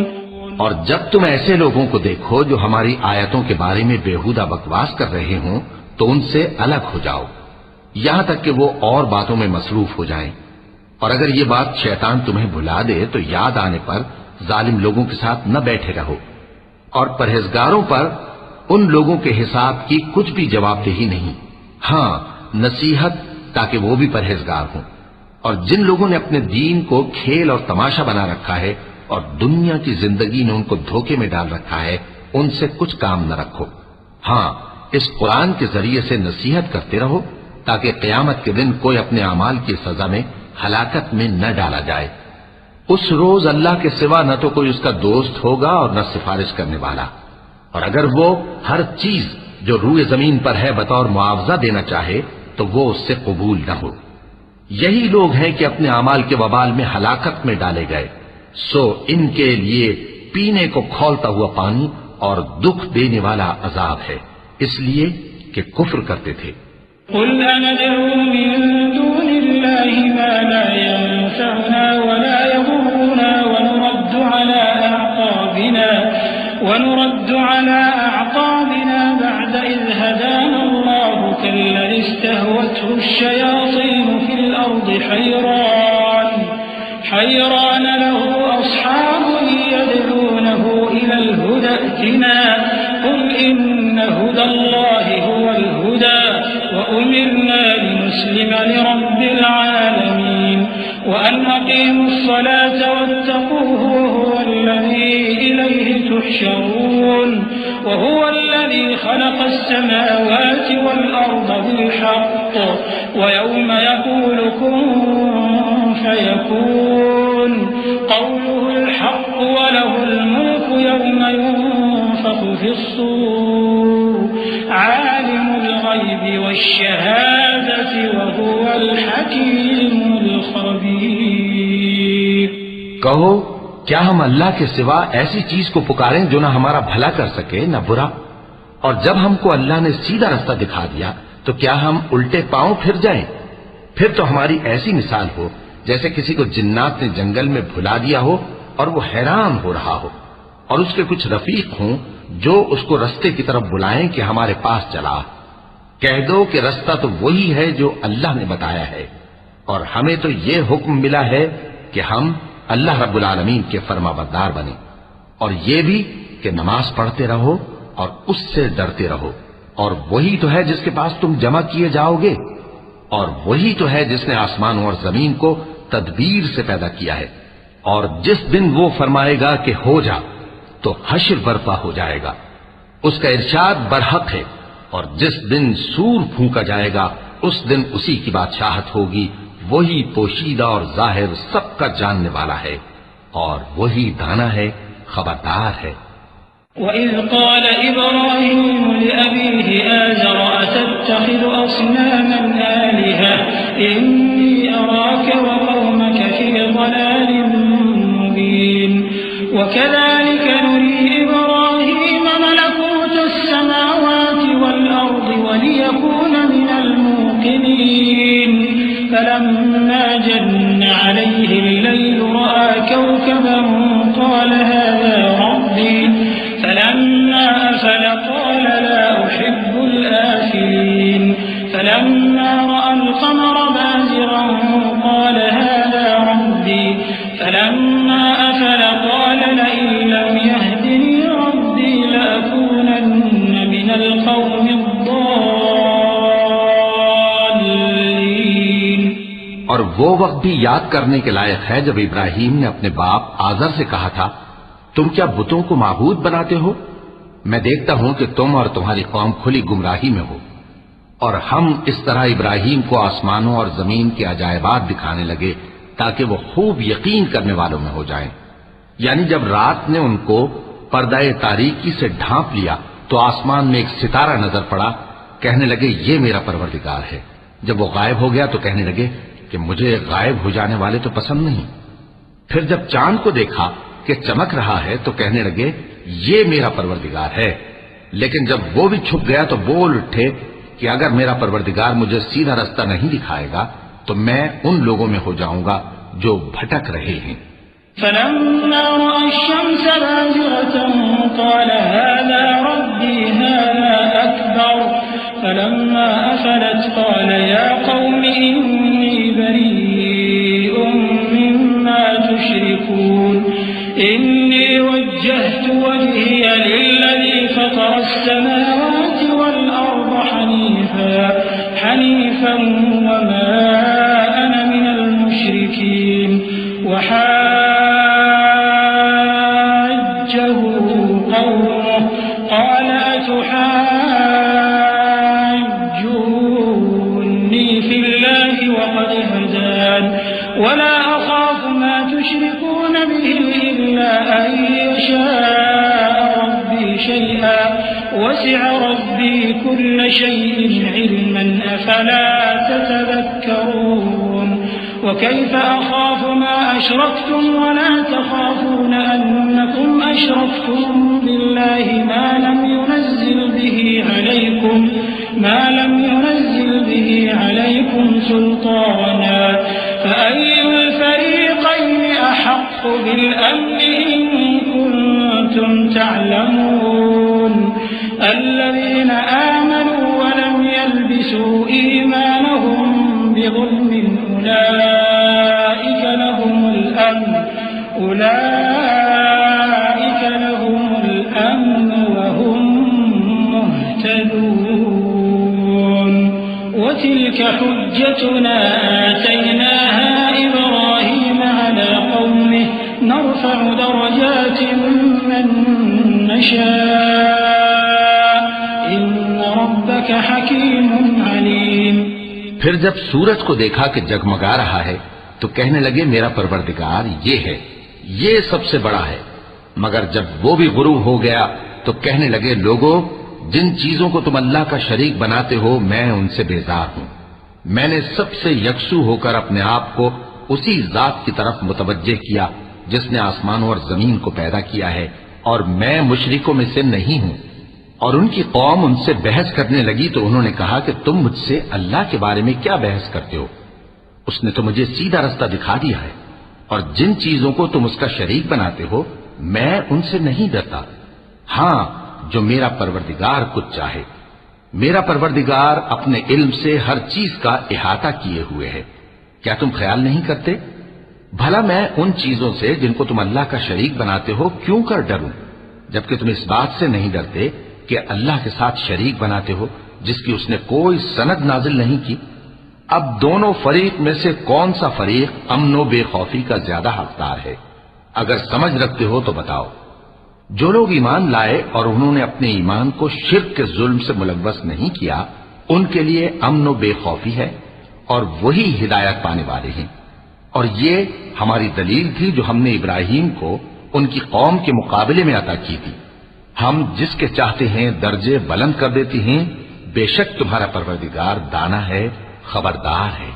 اور جب تم ایسے لوگوں کو دیکھو جو ہماری آیتوں کے بارے میں بےہودہ بکواس کر رہے ہوں تو ان سے الگ ہو جاؤ یہاں تک کہ وہ اور باتوں میں مصروف ہو جائیں، اور اگر یہ بات شیطان تمہیں بھلا دے تو یاد آنے پر ظالم لوگوں کے ساتھ نہ بیٹھے رہو، اور پرہیزگاروں پر ان لوگوں کے حساب کی کچھ بھی جواب دہی نہیں، ہاں نصیحت تاکہ وہ بھی پرہیزگار ہوں۔ اور جن لوگوں نے اپنے دین کو کھیل اور تماشا بنا رکھا ہے اور دنیا کی زندگی نے ان کو دھوکے میں ڈال رکھا ہے ان سے کچھ کام نہ رکھو، ہاں اس قرآن کے ذریعے سے نصیحت کرتے رہو تاکہ قیامت کے دن کوئی اپنے اعمال کی سزا میں ہلاکت میں نہ ڈالا جائے۔ اس روز اللہ کے سوا نہ تو کوئی اس کا دوست ہوگا اور نہ سفارش کرنے والا، اور اگر وہ ہر چیز جو روئے زمین پر ہے بطور معاوضہ دینا چاہے تو وہ اس سے قبول نہ ہو۔ یہی لوگ ہیں کہ اپنے اعمال کے وبال میں ہلاکت میں ڈالے گئے، سو ان کے لیے پینے کو کھولتا ہوا پانی اور دکھ دینے والا عذاب ہے، اس لیے کہ کفر کرتے تھے۔ قل أندعو من دون الله ما لا ينفعنا ولا يضرنا ونرد على أعقابنا بعد إذ هدانا الله كالذي استهوته الشياطين في الأرض حيران له أصحاب يدعونه إلى الهدى ائتنا قل إن هدى الله هو الهدى وأمرنا لنسلم لرب العالمين وأن أقيموا الصلاة واتقوه وهو الذي إليه تحشرون وهو الذي خلق السماوات والأرض بالحق ويوم يقول كن فيكون قوله الحق وله الملك يوم ينفخ في الصور عالم الغيب والشهادة وهو الحكيم الخبير. کہو کیا ہم اللہ کے سوا ایسی چیز کو پکاریں جو نہ ہمارا بھلا کر سکے نہ برا؟ اور جب ہم کو اللہ نے سیدھا رستہ دکھا دیا تو کیا ہم الٹے پاؤں پھر جائیں؟ پھر تو ہماری ایسی مثال ہو جیسے کسی کو جنات نے جنگل میں بھلا دیا ہو اور وہ حیران ہو رہا ہو، اور اس کے کچھ رفیق ہوں جو اس کو رستے کی طرف بلائیں کہ ہمارے پاس چلا. کہہ دو کہ رستہ تو وہی ہے جو اللہ نے بتایا ہے، اور ہمیں تو یہ حکم ملا ہے کہ ہم اللہ رب العالمین کے فرما بردار بنیں، اور یہ بھی کہ نماز پڑھتے رہو اور اس سے ڈرتے رہو، اور وہی تو ہے جس کے پاس تم جمع کیے جاؤ گے، اور وہی تو ہے جس نے آسمانوں اور زمین کو تدبیر سے پیدا کیا ہے، اور جس دن وہ فرمائے گا کہ ہو جا تو حشر برپا ہو جائے گا، اس کا ارشاد برحق ہے، اور جس دن سور پھونکا جائے گا اس دن اسی کی بادشاہت ہوگی، وہی پوشیدہ اور ظاہر سب کا جاننے والا ہے، اور وہی دانا ہے، خبردار ہے. وَإِذْ قَالَ إِبْرَاهِيمُ لِأَبِيهِ آزَرَ أَتَتَّخِذُ أَصْنَامًا آلِهَةً إِنِّي أَرَاكَ وَقَوْمَكَ فِي ضَلَالٍ مُبِينٍ. وَكَذَلِكَ نُرِي إِبْرَاهِيمَ مَلَكُوتَ السَّمَاوَاتِ وَالْأَرْضِ وَلِيَكُونَ مِنَ الْمُوقِنِينَ. فلما جن عليه الليل رأى كوكبا قال هذا ربي فلما أفل قال لا أحب الآفلين. فلما رأى القمر بازغا قال هذا ربي فلما أفل قال لئن لم يهدني ربي لأكونن من القوم اور وہ وقت بھی یاد کرنے کے لائق ہے جب ابراہیم نے اپنے باپ آزر سے کہا تھا تم کیا بتوں کو معبود بناتے ہو؟ میں دیکھتا ہوں کہ تم اور تمہاری قوم کھلی گمراہی میں ہو. اور ہم اس طرح ابراہیم کو آسمانوں اور زمین کے عجائبات دکھانے لگے تاکہ وہ خوب یقین کرنے والوں میں ہو جائیں. یعنی جب رات نے ان کو پردہ تاریکی سے ڈھانپ لیا تو آسمان میں ایک ستارہ نظر پڑا، کہنے لگے یہ میرا پروردگار ہے. جب وہ غائب ہو گیا تو کہنے لگے کہ مجھے غائب ہو جانے والے تو پسند نہیں. پھر جب چاند کو دیکھا کہ چمک رہا ہے تو کہنے لگے یہ میرا پروردگار ہے. لیکن جب وہ بھی چھپ گیا تو بول اٹھے کہ اگر میرا پروردگار مجھے سیدھا رستہ نہیں دکھائے گا تو میں ان لوگوں میں ہو جاؤں گا جو بھٹک رہے ہیں. فلما رأى الشمس بازغة قال هذا ربي هذا أكبر. فلما أفلت قال يا قوم إني بريء مما تشركون. إني وجهت وجهي للذي فطر السماوات والأرض حنيفا وما أنا من المشركين. وحاجه قومه قال أتحاجوني في الله وقد هدان ولا أخاف ما تشركون به إلا أن يشاء ربي شيئا وسع ربي كل شيء علما أفلا تتذكرون. وكيف أخاف ما أشركتم ولا تخافون أنكم أشركتم بالله ما لم ينزل به عليكم سلطانا فأي الفريقين أحق بالأمن إن كنتم تعلمون. الذين آمنوا ولم يلبسوا إيمانهم بظلم أولئك لهم الأمن وهم مهتدون. وتلك حجتنا آتيناها إبراهيم على قومه نرفع درجات من يشاء إن ربك حكيم عليم. پھر جب سورج کو دیکھا کہ جگمگا رہا ہے تو کہنے لگے میرا پروردگار یہ ہے، یہ سب سے بڑا ہے. مگر جب وہ بھی غروب ہو گیا تو کہنے لگے لوگوں، جن چیزوں کو تم اللہ کا شریک بناتے ہو میں ان سے بیزار ہوں. میں نے سب سے یکسو ہو کر اپنے آپ کو اسی ذات کی طرف متوجہ کیا جس نے آسمانوں اور زمین کو پیدا کیا ہے، اور میں مشرکوں میں سے نہیں ہوں. اور ان کی قوم ان سے بحث کرنے لگی تو انہوں نے کہا کہ تم مجھ سے اللہ کے بارے میں کیا بحث کرتے ہو؟ اس نے تو مجھے سیدھا رستہ دکھا دیا ہے، اور جن چیزوں کو تم اس کا شریک بناتے ہو میں ان سے نہیں ڈرتا. ہاں، جو میرا پروردگار کچھ چاہے. میرا پروردگار اپنے علم سے ہر چیز کا احاطہ کیے ہوئے ہے. کیا تم خیال نہیں کرتے؟ بھلا میں ان چیزوں سے جن کو تم اللہ کا شریک بناتے ہو کیوں کر ڈروں، جبکہ تم اس بات سے نہیں ڈرتے کہ اللہ کے ساتھ شریک بناتے ہو جس کی اس نے کوئی سند نازل نہیں کی. اب دونوں فریق میں سے کون سا فریق امن و بے خوفی کا زیادہ حقدار ہے؟ اگر سمجھ رکھتے ہو تو بتاؤ. جو لوگ ایمان لائے اور انہوں نے اپنے ایمان کو شرک کے ظلم سے ملوث نہیں کیا ان کے لیے امن و بے خوفی ہے، اور وہی ہدایت پانے والے ہیں. اور یہ ہماری دلیل تھی جو ہم نے ابراہیم کو ان کی قوم کے مقابلے میں عطا کی تھی. ہم جس کے چاہتے ہیں درجے بلند کر دیتے ہیں. بے شک تمہارا پروردگار دانا ہے، خبردار ہے.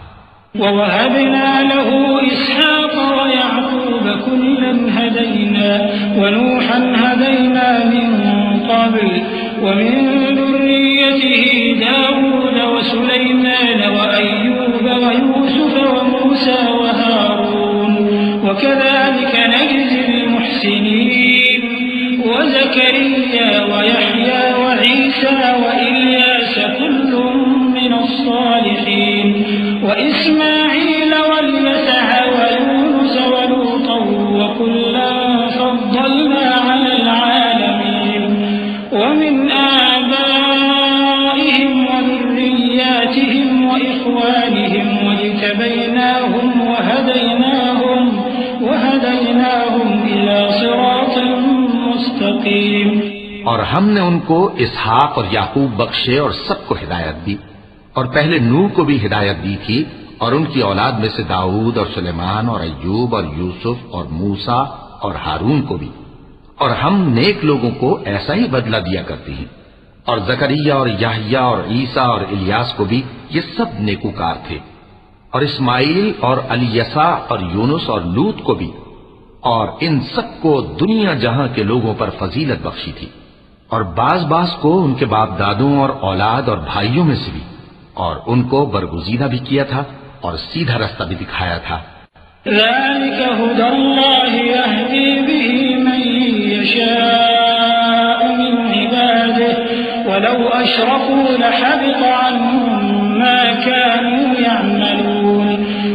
وَوَهَبْنَا لَهُ إِسْحَاقَ وَيَعْقُوبَ كُلًّا هَدَيْنَا وَنُوحًا هَدَيْنَا مِن قَبْلُ وَمِن ذُرِّيَّتِهِ دَاوُودَ وَسُلَيْمَانَ وَأَيُّوبَ وَيُوسُفَ وَمُوسَى وَهَارُونَ وَكَذَلِكَ نَجْزِي الْمُحْسِنِينَ وَزَكَرِيَّا وَيَحْيَى وَعِيسَى وَإِلْيَاسَ كُلٌّ مِّنَ الصَّالِحِينَ وإسماعيل واليسع ويونس ولوطا وكلا فضلنا على العالمين ومن آبائهم وذرياتهم وإخوانهم واجتبيناهم وهديناهم إلى صراط مستقيم. اور ہم نے ان کو اسحاق اور یعقوب بخشے اور سب کو ہدایت دی، اور پہلے نوح کو بھی ہدایت دی تھی، اور ان کی اولاد میں سے داؤد اور سلیمان اور ایوب اور یوسف اور موسیٰ اور ہارون کو بھی. اور ہم نیک لوگوں کو ایسا ہی بدلہ دیا کرتے ہیں. اور زکریا اور یحییٰ اور عیسیٰ اور الیاس کو بھی، یہ سب نیکوکار تھے. اور اسماعیل اور الیسع اور یونس اور لوط کو بھی، اور ان سب کو دنیا جہاں کے لوگوں پر فضیلت بخشی تھی. اور بعض کو ان کے باپ دادوں اور اولاد اور بھائیوں میں سے بھی، اور ان کو برگزیدہ بھی کیا تھا اور سیدھا رستہ بھی دکھایا تھا. ذلك هدى الله يهدي به من يشاء من عباده ولو أشركوا لحبط عنهم ما كانوا يعملون.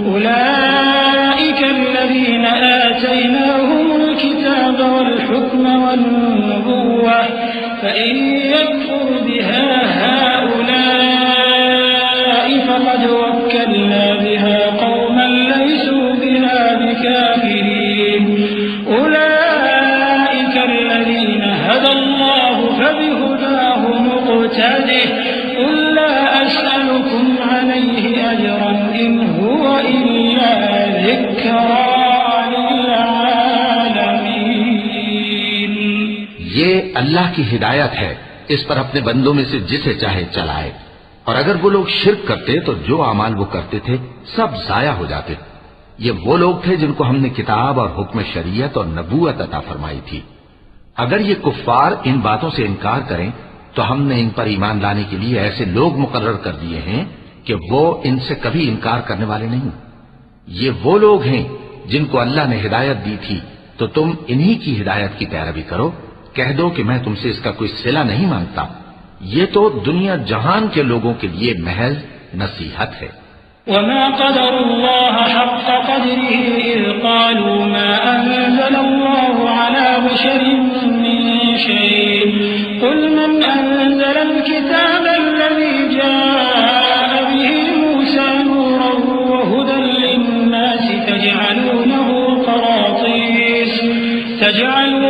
أولئك الذين آتيناهم الكتاب والحكم والنبوة فإن يكفر بها هؤلاء فقد وكلنا بها قوما ليسوا بها بكافرين. أولئك الذين هدى الله فبهداه مقتده قل لا أسألكم عليه أجرا إن هو إلا ذكرى للعالمين. یہ اللہ کی ہدایت ہے، اس پر اپنے بندوں میں سے جسے چاہے چلائے. اور اگر وہ لوگ شرک کرتے تو جو اعمال وہ کرتے تھے سب ضائع ہو جاتے. یہ وہ لوگ تھے جن کو ہم نے کتاب اور حکم شریعت اور نبوت عطا فرمائی تھی. اگر یہ کفار ان باتوں سے انکار کریں تو ہم نے ان پر ایمان لانے کے لیے ایسے لوگ مقرر کر دیے ہیں کہ وہ ان سے کبھی انکار کرنے والے نہیں. یہ وہ لوگ ہیں جن کو اللہ نے ہدایت دی تھی، تو تم انہی کی ہدایت کی پیروی کرو. کہہ دو کہ میں تم سے اس کا کوئی صلہ نہیں مانگتا. یہ تو دنیا جہان کے لوگوں کے لیے محض نصیحت ہے. وما قدر الله حق قدره إذ قالوا ما أنزل الله على بشر من شيء قل من أنزل الكتاب الذي جاء به موسى نورا وهدى للناس تجعلونه قراطيس تبدونها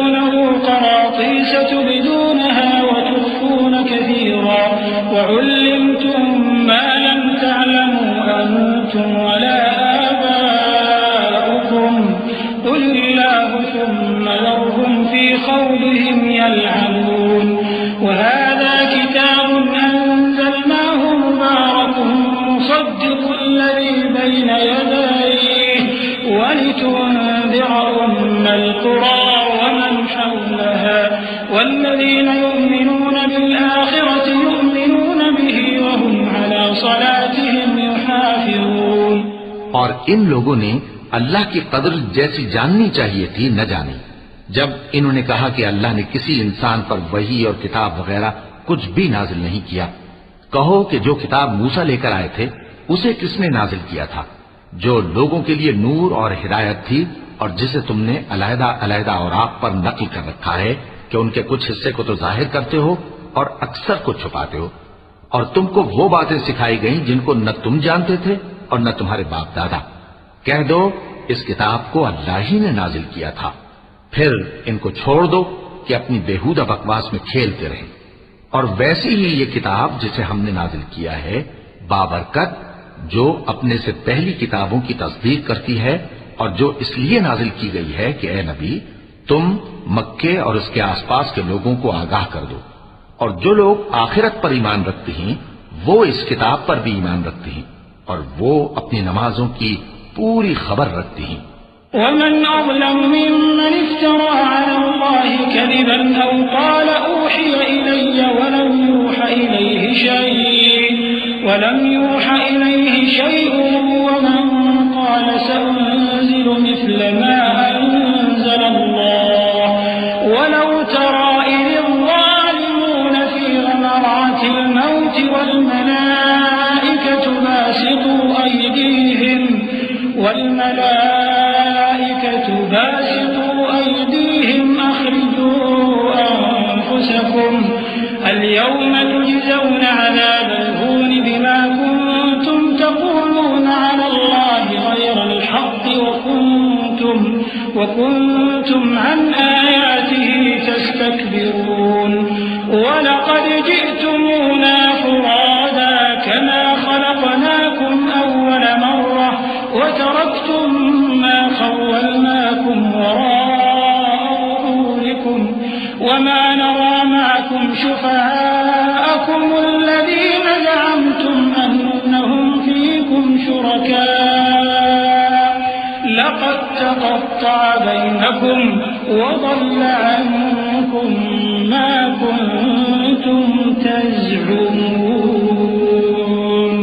القرى ومن حولها والذين يؤمنون بالآخرة يؤمنون به وهم على صلاتهم يحافظون. اور ان لوگوں نے اللہ کی قدر جیسی جاننی چاہیے تھی نہ جانی. جب انہوں نے کہا کہ اللہ نے کسی انسان پر وحی اور کتاب وغیرہ کچھ بھی نازل نہیں کیا، کہو کہ جو کتاب موسیٰ لے کر آئے تھے اسے کس نے نازل کیا تھا، جو لوگوں کے لیے نور اور ہدایت تھی، اور جسے تم نے علیحدہ علیحدہ اوراق پر نقل کر رکھا ہے کہ ان کے کچھ حصے کو تو ظاہر کرتے ہو اور اکثر کو چھپاتے ہو. اور تم کو وہ باتیں سکھائی گئیں جن کو نہ تم جانتے تھے اور نہ تمہارے باپ دادا. کہہ دو اس کتاب کو اللہ ہی نے نازل کیا تھا. پھر ان کو چھوڑ دو کہ اپنی بیہودہ بکواس میں کھیلتے رہیں. اور ویسی ہی یہ کتاب جسے ہم نے نازل کیا ہے بابرکت، جو اپنے سے پہلی کتابوں کی تصدیق کرتی ہے، اور جو اس لیے نازل کی گئی ہے کہ اے نبی تم مکے اور اس کے آس پاس کے لوگوں کو آگاہ کر دو. اور جو لوگ آخرت پر ایمان رکھتے ہیں وہ اس کتاب پر بھی ایمان رکھتے ہیں، اور وہ اپنی نمازوں کی پوری خبر رکھتے ہیں. ومن أظلم ممن افترى على الله كذبا أو قال أوحي إلي ولم يوحى إليه شيء ومن قال سأنزل مثل ما أنزل الله ولو ترى إذ الظالمون في غمرات الموت والملائكة باسطوا أيديهم أخرجوا أنفسكم اليوم تجزون عذاب الهون بما كنتم تقولون على الله غير الحق وكنتم عن آياته تستكبرون. ولقد جئتمونا فرادا كما خلقناكم أول مرة وتركتم ما خولناكم وراء ظهوركم وما نرى معكم شفعاءكم الذين زعمتم أنهم فيكم شركاء لقد تقطع بينكم وضل عنكم ما كنتم تزعمون.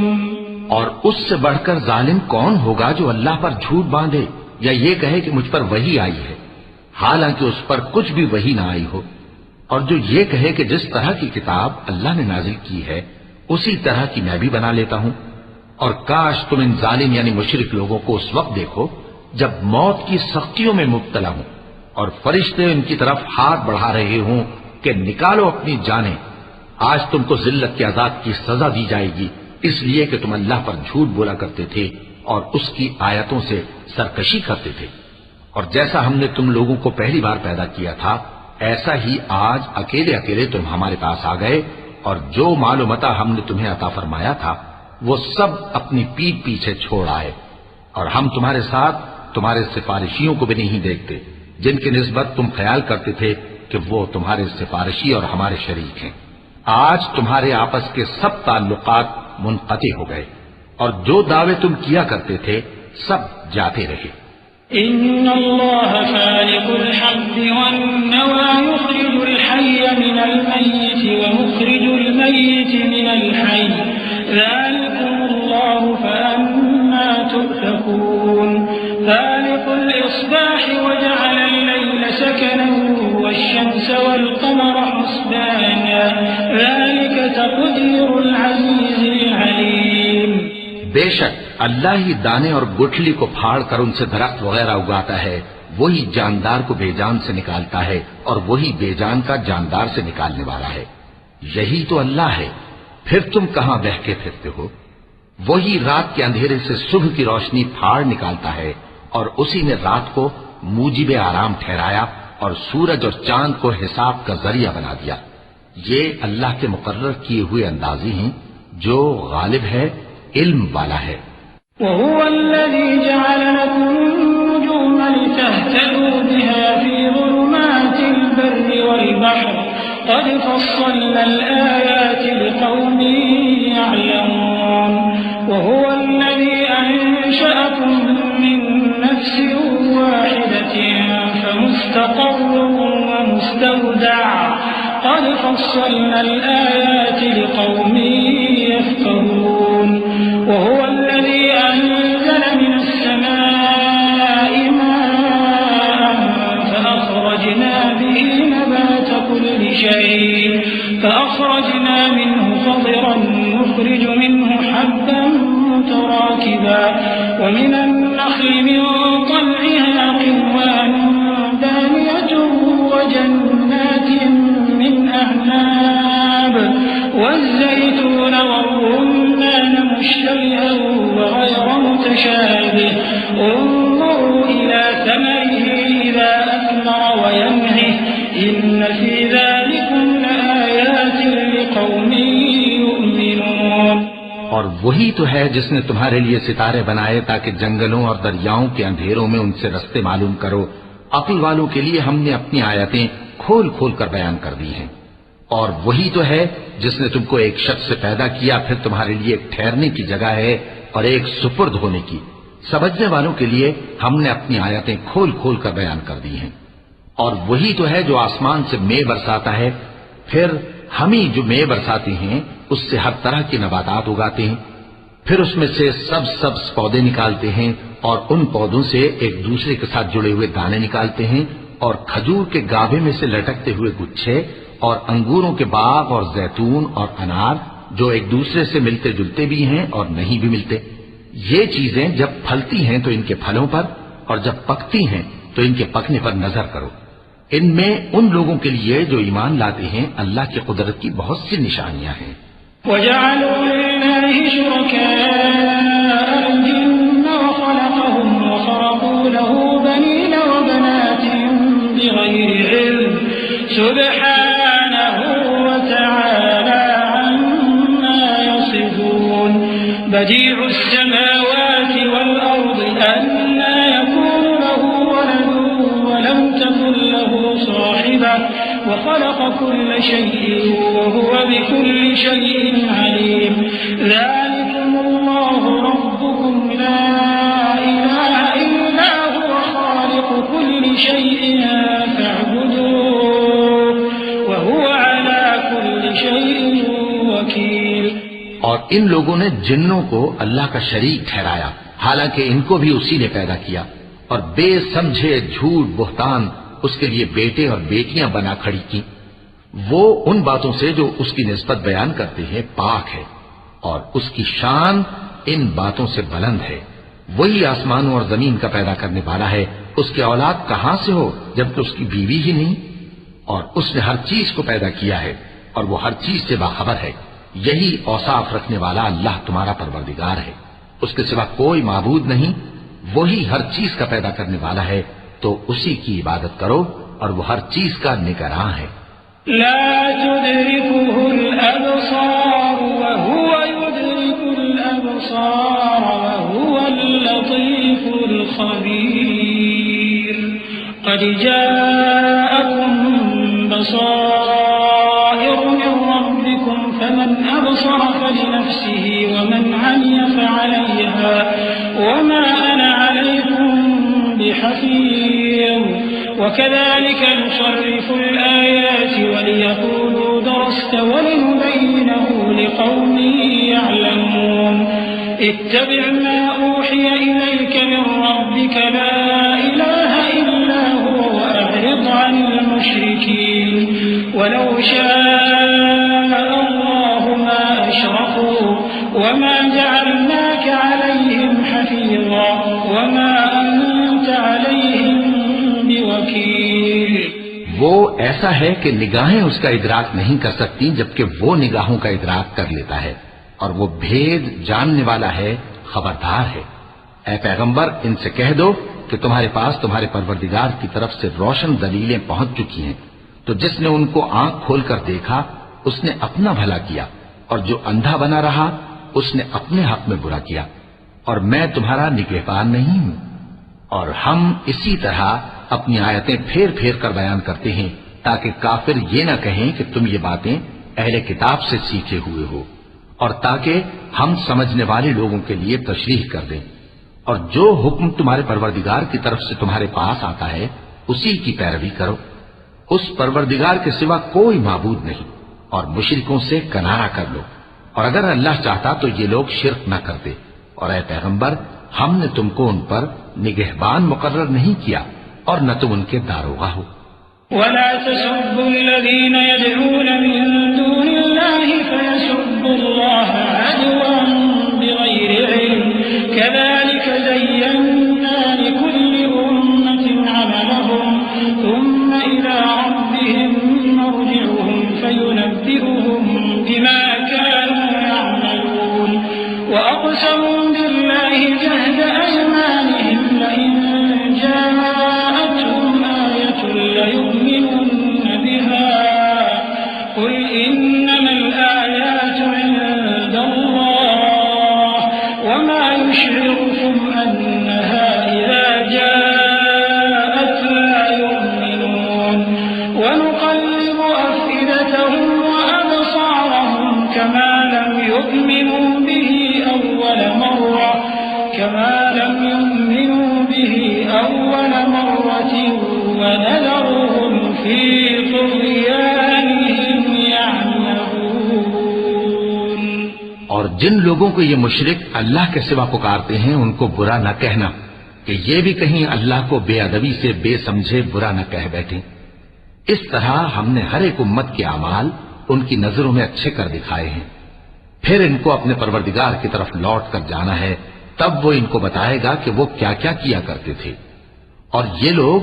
اور اس سے بڑھ کر ظالم کون ہوگا جو اللہ پر جھوٹ باندھے یا یہ کہے کہ مجھ پر وحی آئی ہے حالانکہ اس پر کچھ بھی وحی نہ آئی ہو، اور جو یہ کہے کہ جس طرح کی کتاب اللہ نے نازل کی ہے اسی طرح کی میں بھی بنا لیتا ہوں. اور کاش تم ان ظالم یعنی مشرک لوگوں کو اس وقت دیکھو جب موت کی سختیوں میں مبتلا ہوں اور فرشتے ان کی طرف ہاتھ بڑھا رہے ہوں کہ نکالو اپنی جانیں. آج تم کو ذلت کے عذاب کی سزا دی جائے گی اس لیے کہ تم اللہ پر جھوٹ بولا کرتے تھے اور اس کی آیتوں سے سرکشی کرتے تھے. اور جیسا ہم نے تم لوگوں کو پہلی بار پیدا کیا تھا ایسا ہی آج اکیلے اکیلے تم ہمارے پاس آ گئے، اور جو مال و متاع ہم نے تمہیں عطا فرمایا تھا وہ سب اپنی پیٹھ پیچھے چھوڑ آئے. اور ہم تمہارے ساتھ تمہارے سفارشیوں کو بھی نہیں دیکھتے جن کی نسبت تم خیال کرتے تھے کہ وہ تمہارے سفارشی اور ہمارے شریک ہیں. آج تمہارے آپس کے سب تعلقات منقطع ہو گئے اور جو دعوے تم کیا کرتے تھے سب جاتے رہے. إن الله خالق الحب والنوى يخرج الحي من الميت ومخرج الميت من الحي ذلكم الله فأنا تؤفكون. فالق الإصباح وجعل الليل سكنا والشمس والقمر حسبانا ذلك تقدير العزيز العليم. بے شک اللہ ہی دانے اور گٹھلی کو پھاڑ کر ان سے درخت وغیرہ اگاتا ہے، وہی جاندار کو بے جان سے نکالتا ہے اور وہی بے جان کا جاندار سے نکالنے والا ہے. یہی تو اللہ ہے، پھر تم کہاں بہہ کے پھرتے ہو؟ وہی رات کے اندھیرے سے صبح کی روشنی پھاڑ نکالتا ہے، اور اسی نے رات کو موجب آرام ٹھہرایا اور سورج اور چاند کو حساب کا ذریعہ بنا دیا. یہ اللہ کے مقرر کیے ہوئے اندازی ہیں جو غالب ہے، علم والا ہے. وهو الذي جعل لكم النجوم لتهتدوا بها في ظلمات البر والبحر قد فصلنا الآيات لقوم يعلمون. وهو الذي أنشأكم من نفس واحدة فمستقر ومستودع قد فصلنا الآيات لقوم يفقهون وهو الذي أنزل من السماء ماء فأخرجنا به نبات كل شيء فأخرجنا منه خضرا نخرج منه حبا متراكبا ومن النخل من طلعها قنوان دانية وجنات من أعناب والزيتون والرمان مشتبها وغير متشابه انظروا إلى ثمره إذا أثمر وينعه إن في ذلكم لآيات لقوم يؤمنون اور وہی تو ہے جس نے تمہارے لیے ستارے بنائے تاکہ جنگلوں اور دریاؤں کے اندھیروں میں ان سے رستے معلوم کرو. عقل والوں کے لیے ہم نے اپنی آیتیں کھول کھول کر بیان کر دی ہیں. اور وہی تو ہے جس نے تم کو ایک شخص سے پیدا کیا پھر تمہارے لیے ایک ٹھہرنے کی جگہ ہے اور ایک سپرد ہونے کی. سمجھنے والوں کے لیے ہم نے اپنی آیتیں کھول کھول کر بیان کر دی ہیں. اور وہی تو ہے جو آسمان سے مے برساتا ہے پھر ہم ہی جو مے برساتے ہیں اس سے ہر طرح کے نباتات اگاتے ہیں پھر اس میں سے سبز پودے نکالتے ہیں اور ان پودوں سے ایک دوسرے کے ساتھ جڑے ہوئے دانے نکالتے ہیں اور کھجور کے گابھے میں سے لٹکتے ہوئے گچھے اور انگوروں کے باغ اور زیتون اور انار جو ایک دوسرے سے ملتے جلتے بھی ہیں اور نہیں بھی ملتے. یہ چیزیں جب پھلتی ہیں تو ان کے پھلوں پر اور جب پکتی ہیں تو ان کے پکنے پر نظر کرو. ان میں ان لوگوں کے لیے جو ایمان لاتے ہیں اللہ کی قدرت کی بہت سی نشانیاں ہیں. وَجَعَلُوا لِلَّهِ شُرَكَاءَ الْجِنَّ وَخَلَقَهُمْ وَخَرَقُوا لَهُ بَنِينَ وَبَنَاتٍ بِغَيْرِ عِلْمٍ سُبْحَانَهُ وَتَعَالَى عَمَّا يَصِفُونَ بَدِيعُ السَّمَاوَاتِ وَالْأَرْضِ أَنَّى يَكُونُ لَهُ وَلَدٌ وَلَمْ تَكُن لَّهُ صَاحِبَةٌ وخلق كل شيء وهو بكل شيء عليم ذلكم الله ربكم لا إله إلا هو خالق كل شيء فاعبدوه وهو على كل شيء وكيل. اور ان لوگوں نے جنوں کو اللہ کا شریک ٹھہرایا حالانکہ ان کو بھی اسی نے پیدا کیا اور بے سمجھے جھوٹ بہتان اس کے لیے بیٹے اور بیٹیاں بنا کھڑی کی. وہ ان باتوں سے جو اس کی نسبت بیان کرتے ہیں پاک ہے اور اس کی شان ان باتوں سے بلند ہے. وہی آسمانوں اور زمین کا پیدا کرنے والا ہے. اس کی اولاد کہاں سے ہو جبکہ اس کی بیوی ہی نہیں. اور اس نے ہر چیز کو پیدا کیا ہے اور وہ ہر چیز سے باخبر ہے. یہی اوصاف رکھنے والا اللہ تمہارا پروردگار ہے. اس کے سوا کوئی معبود نہیں. وہی ہر چیز کا پیدا کرنے والا ہے تو اسی کی عبادت کرو اور وہ ہر چیز کا نگراں ہے. لا تدركه الأبصار وهو يدرك الأبصار وهو اللطيف الخبير. قد جاءكم بصائر من ربكم فمن أبصر فلنفسه ومن عمي فعليها وما أنا عليكم بحفيظ. وكذلك نصرف الآيات وليقولوا درست ولنبينه لقوم يعلمون. اتبع ما أوحي إليك من ربك لا إله إلا هو وأعرض عن المشركين ولو شاء الله ما أشركوا وما جعلناك عليهم حفيظا وما أنت عليهم بوكيل. وہ ایسا ہے کہ نگاہیں اس کا ادراک نہیں کر سکتی جبکہ وہ نگاہوں کا ادراک کر لیتا ہے اور وہ بھید جاننے والا ہے خبردار ہے. اے پیغمبر ان سے کہہ دو کہ تمہارے پاس تمہارے پروردگار کی طرف سے روشن دلیلیں پہنچ چکی ہیں تو جس نے ان کو آنکھ کھول کر دیکھا اس نے اپنا بھلا کیا اور جو اندھا بنا رہا اس نے اپنے حق میں برا کیا اور میں تمہارا نگہبان نہیں ہوں. اور ہم اسی طرح اپنی آیتیں پھیر پھیر کر بیان کرتے ہیں تاکہ کافر یہ نہ کہیں کہ تم یہ باتیں اہل کتاب سے سیکھے ہوئے ہو. اور تاکہ ہم سمجھنے والے لوگوں کے لیے تشریح کر دیں، اور جو حکم تمہارے پروردگار کی طرف سے تمہارے پاس آتا ہے اسی کی پیروی کرو، اس پروردگار کے سوا کوئی معبود نہیں، اور مشرکوں سے کنارہ کر لو، اور اگر اللہ چاہتا تو یہ لوگ شرک نہ کرتے، اور اے پیغمبر ہم نے تم کو ان پر نگہبان مقرر نہیں کیا اور نہ تم ان کے داروغہ ہو۔ ولا تسبوا الذين يدعون من دون الله فيسبوا الله عدوا بغير علم كذلك زينا لكل أمة عملهم ثم إلى ربهم مرجعهم فينبئهم بما كانوا يعملون وأقسموا بالله جهد أيمانهم لئن جاءتهم آية ليؤمنن بها قل إنما الآيات عند الله وما يشعركم أنها إذا جاءت لا يؤمنون ونقلب أفئدتهم وأبصارهم كما لم يؤمنوا به أول مرة ونذرهم في طغيانهم يعمهون۔ اور جن لوگوں کو یہ مشرک اللہ کے سوا پکارتے ہیں ان کو برا نہ کہنا کہ یہ بھی کہیں اللہ کو بے ادبی سے بے سمجھے برا نہ کہہ بیٹھیں۔ اس طرح ہم نے ہر ایک امت کے اعمال ان کی نظروں میں اچھے کر دکھائے ہیں، پھر ان کو اپنے پروردگار کی طرف لوٹ کر جانا ہے، تب وہ ان کو بتائے گا کہ وہ کیا کیا کیا کرتے تھے۔ اور یہ لوگ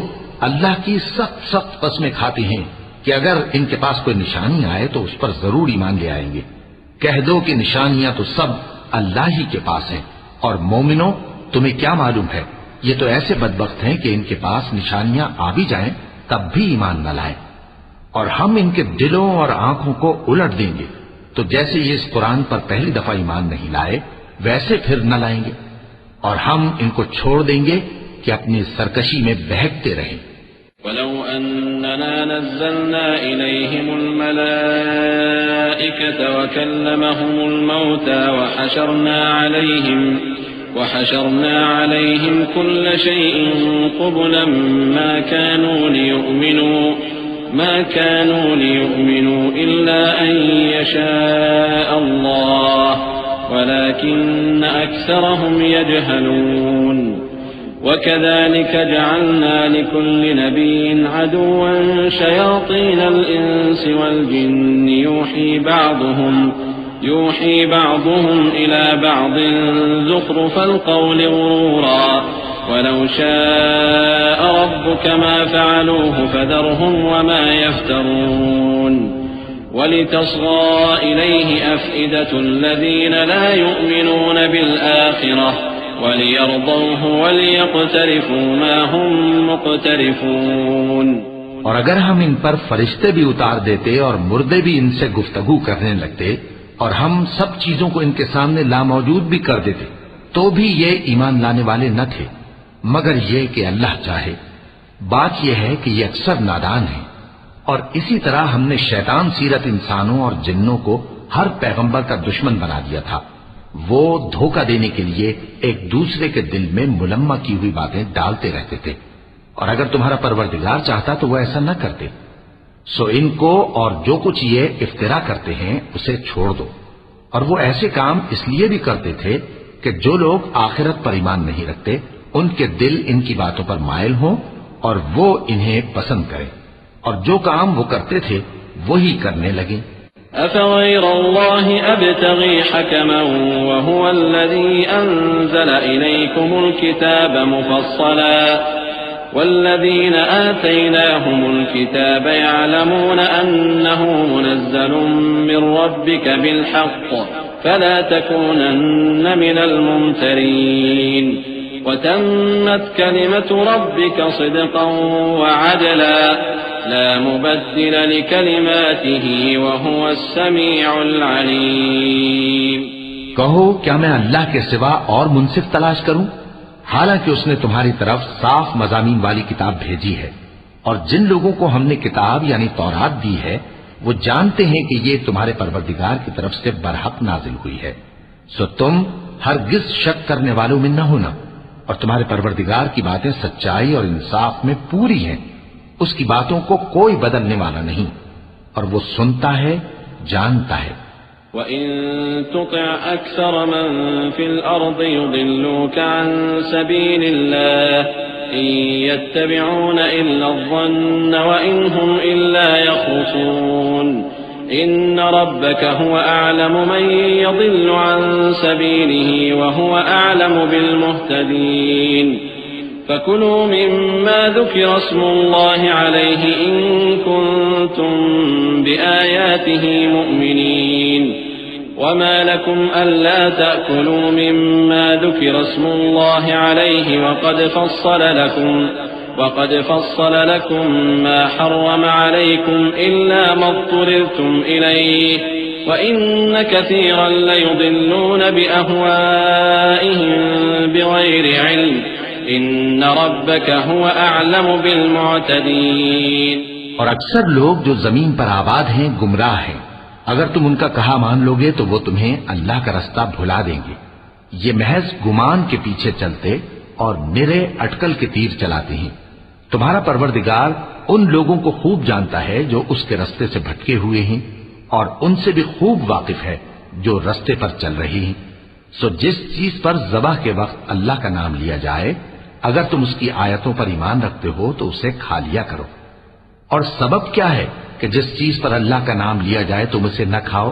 اللہ کی سخت سخت قسمیں کھاتے ہیں کہ اگر ان کے پاس کوئی نشانی آئے تو اس پر ضرور ایمان لے آئیں گے۔ کہہ دو کہ نشانیاں تو سب اللہ ہی کے پاس ہیں، اور مومنوں تمہیں کیا معلوم ہے یہ تو ایسے بدبخت ہیں کہ ان کے پاس نشانیاں آ بھی جائیں تب بھی ایمان نہ لائیں، اور ہم ان کے دلوں اور آنکھوں کو الٹ دیں گے، تو جیسے یہ اس قرآن پر پہلی دفعہ ایمان نہیں لائے ویسے پھر نہ لائیں گے، اور ہم ان کو چھوڑ دیں گے کہ اپنی سرکشی میں بہکتے رہیں۔ ولو أننا نزلنا إليهم الملائكة وكلمهم الموتى وحشرنا عليهم كل شيء قبلا ما كانوا ليؤمنوا إلا أن يشاء الله ولكن أكثرهم يجهلون وكذلك جعلنا لكل نبي عدوا شياطين الإنس والجن يوحي بعضهم إلى بعض زخرف القول غرورا ولو شاء ربك ما فعلوه فذرهم وما يفترون ولتصغى إليه أفئدة الذين لا يؤمنون بالآخرة وَلِيَرْضَوْهُ وَلِيَقْتَرِفُوا مَا هُمْ مُقْتَرِفُونَ۔ اور اگر ہم ان پر فرشتے بھی اتار دیتے اور مردے بھی ان سے گفتگو کرنے لگتے اور ہم سب چیزوں کو ان کے سامنے لاموجود بھی کر دیتے تو بھی یہ ایمان لانے والے نہ تھے مگر یہ کہ اللہ چاہے۔ بات یہ ہے کہ یہ اکثر نادان ہیں، اور اسی طرح ہم نے شیطان سیرت انسانوں اور جنوں کو ہر پیغمبر کا دشمن بنا دیا تھا۔ وہ دھوکہ دینے کے لیے ایک دوسرے کے دل میں ملمہ کی ہوئی باتیں ڈالتے رہتے تھے، اور اگر تمہارا پروردگار چاہتا تو وہ ایسا نہ کرتے۔ سو ان کو اور جو کچھ یہ افترا کرتے ہیں اسے چھوڑ دو۔ اور وہ ایسے کام اس لیے بھی کرتے تھے کہ جو لوگ آخرت پر ایمان نہیں رکھتے ان کے دل ان کی باتوں پر مائل ہوں اور وہ انہیں پسند کریں، اور جو کام وہ کرتے تھے وہی کرنے لگیں۔ أفغير الله أبتغي حكما وهو الذي أنزل إليكم الكتاب مفصلا والذين آتيناهم الكتاب يعلمون أنه منزل من ربك بالحق فلا تكونن من الممترين وتمت كلمة ربك صدقا وعدلا لا مبدل لكلماته وهو السميع العليم۔ کہو کیا میں اللہ کے سوا اور منصف تلاش کروں، حالانکہ اس نے تمہاری طرف صاف مضامین والی کتاب بھیجی ہے، اور جن لوگوں کو ہم نے کتاب یعنی تورات دی ہے وہ جانتے ہیں کہ یہ تمہارے پروردگار کی طرف سے برحق نازل ہوئی ہے، سو تم ہرگز شک کرنے والوں میں نہ ہونا، اور تمہارے پروردگار کی باتیں سچائی اور انصاف میں پوری ہیں، اس کی باتوں کو کوئی بدلنے والا نہیں، اور وہ سنتا ہے، جانتا ہے۔ وَإِن تُطِعْ أَكْثَرَ مَن فِي الْأَرْضِ يُضِلُّوكَ عَن سَبِيلِ اللَّهِ إِن يَتَّبِعُونَ إِلَّا الظَّنَّ وَإِنْ هُمْ إِلَّا يَخْرُصُونَ إِنَّ رَبَّكَ هُوَ أَعْلَمُ مَن يَضِلُّ عَن سَبِيلِهِ وَهُوَ أَعْلَمُ بِالْمُهْتَدِينَ فَكُلُوا مِمَّا ذُكِرَ اسْمُ اللَّهِ عَلَيْهِ إِن كُنتُم بِآيَاتِهِ مُؤْمِنِينَ وما لكم ألا تأكلوا مما ذكر اسم الله عليه وقد فصل لكم ما حرم عليكم إلا ما اضطررتم إليه وإن كثيرا ليضلون بأهوائهم بغير علم إن ربك هو أعلم بالمعتدين۔ اور اکثر لوگ جو زمین پر آباد ہیں گمراہ ہیں، اگر تم ان کا کہا مان لو گے تو وہ تمہیں اللہ کا رستہ بھلا دیں گے، یہ محض گمان کے پیچھے چلتے اور نرے اٹکل کے تیر چلاتے ہیں۔ تمہارا پروردگار ان لوگوں کو خوب جانتا ہے جو اس کے رستے سے بھٹکے ہوئے ہیں، اور ان سے بھی خوب واقف ہے جو رستے پر چل رہی ہیں۔ سو جس چیز پر ذبح کے وقت اللہ کا نام لیا جائے، اگر تم اس کی آیتوں پر ایمان رکھتے ہو تو اسے کھا لیا کرو۔ اور سبب کیا ہے کہ جس چیز پر اللہ کا نام لیا جائے تم اسے نہ کھاؤ؟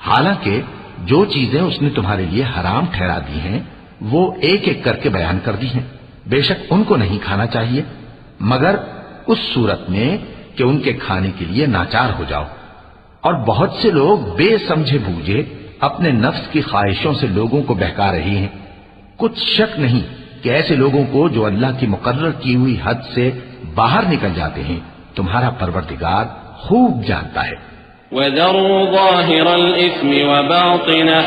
حالانکہ جو چیزیں اس نے تمہارے لیے حرام ٹھہرا دی ہیں وہ ایک ایک کر کے بیان کر دی ہیں، بے شک ان کو نہیں کھانا چاہیے مگر اس صورت میں کہ ان کے کھانے کے لیے ناچار ہو جاؤ۔ اور بہت سے لوگ بے سمجھے بوجھے اپنے نفس کی خواہشوں سے لوگوں کو بہکا رہی ہیں۔ کچھ شک نہیں کہ ایسے لوگوں کو جو اللہ کی مقرر کی ہوئی حد سے باہر نکل جاتے ہیں تمہارا پروردگار خوب جانتا ہے۔ وَذَرُوا ظَاهِرَ الْإِثْمِ وَبَاطِنَهُ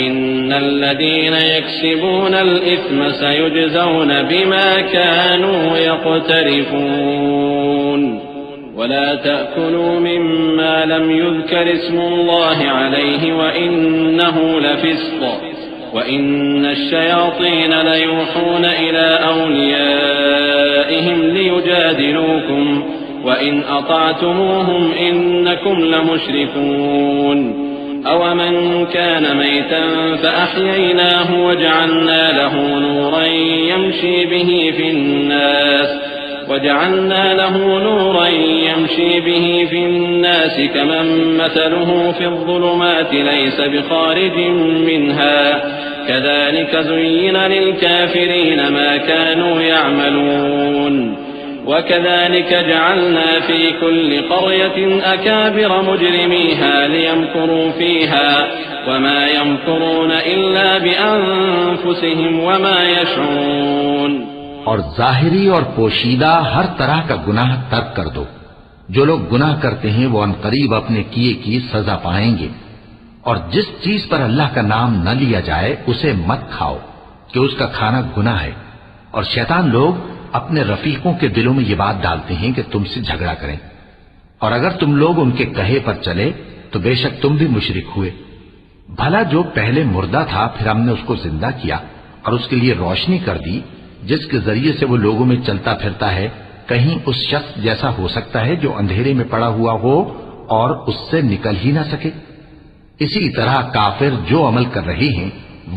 إِنَّ الَّذِينَ يَكْسِبُونَ الْإِثْمَ سَيُجْزَوْنَ بِمَا كَانُوا يَقْتَرِفُونَ وَلَا تَأْكُلُوا مِمَّا لَمْ يُذْكَرِ اسْمُ اللَّهِ عَلَيْهِ وَإِنَّهُ لَفِسْقٌ وَإِنَّ الشَّيَاطِينَ لَيُوحُونَ إِلَى أَوْلِيَائِهِمْ لِيُجَادِلُوكُمْ وَإِنْ أَطَعْتُمُوهُمْ إِنَّكُمْ لَمُشْرِكُونَ أَوَمَنْ كَانَ مَيْتًا فَأَحْيَيْنَاهُ وَجَعَلْنَا لَهُ نُورًا يَمْشِي بِهِ فِي النَّاسِ كَمَنْ مَثَلُهُ فِي الظُّلُمَاتِ لَيْسَ بِخَارِجٍ مِنْهَا كَذَلِكَ زُيِّنَ لِلْكَافِرِينَ مَا كَانُوا يَعْمَلُونَ وَكَذَلِكَ جَعَلْنَا فِي كُلِّ قَرْيَةٍ أَكَابِرَ مُجْرِمِيهَا لِيَمْكُرُوا فِيهَا وَمَا يَمْكُرُونَ إِلَّا بِأَنفُسِهِمْ وَمَا يَشْعُرُونَ۔ اور ظاہری اور پوشیدہ ہر طرح کا گناہ ترک کر دو۔ جو لوگ گناہ کرتے ہیں وہ عنقریب اپنے کیے کی سزا پائیں گے، اور جس چیز پر اللہ کا نام نہ لیا جائے اسے مت کھاؤ کہ اس کا کھانا گناہ ہے۔ اور شیطان لوگ اپنے رفیقوں کے دلوں میں یہ بات ڈالتے ہیں کہ تم سے جھگڑا کریں، اور اگر تم لوگ ان کے کہے پر چلے تو بے شک تم بھی مشرک ہوئے۔ بھلا جو پہلے مردہ تھا پھر ہم نے اس کو زندہ کیا اور اس کے لیے روشنی کر دی جس کے ذریعے سے وہ لوگوں میں چلتا پھرتا ہے، کہیں اس شخص جیسا ہو سکتا ہے جو اندھیرے میں پڑا ہوا ہو اور اس سے نکل ہی نہ سکے؟ اسی طرح کافر جو عمل کر رہے ہیں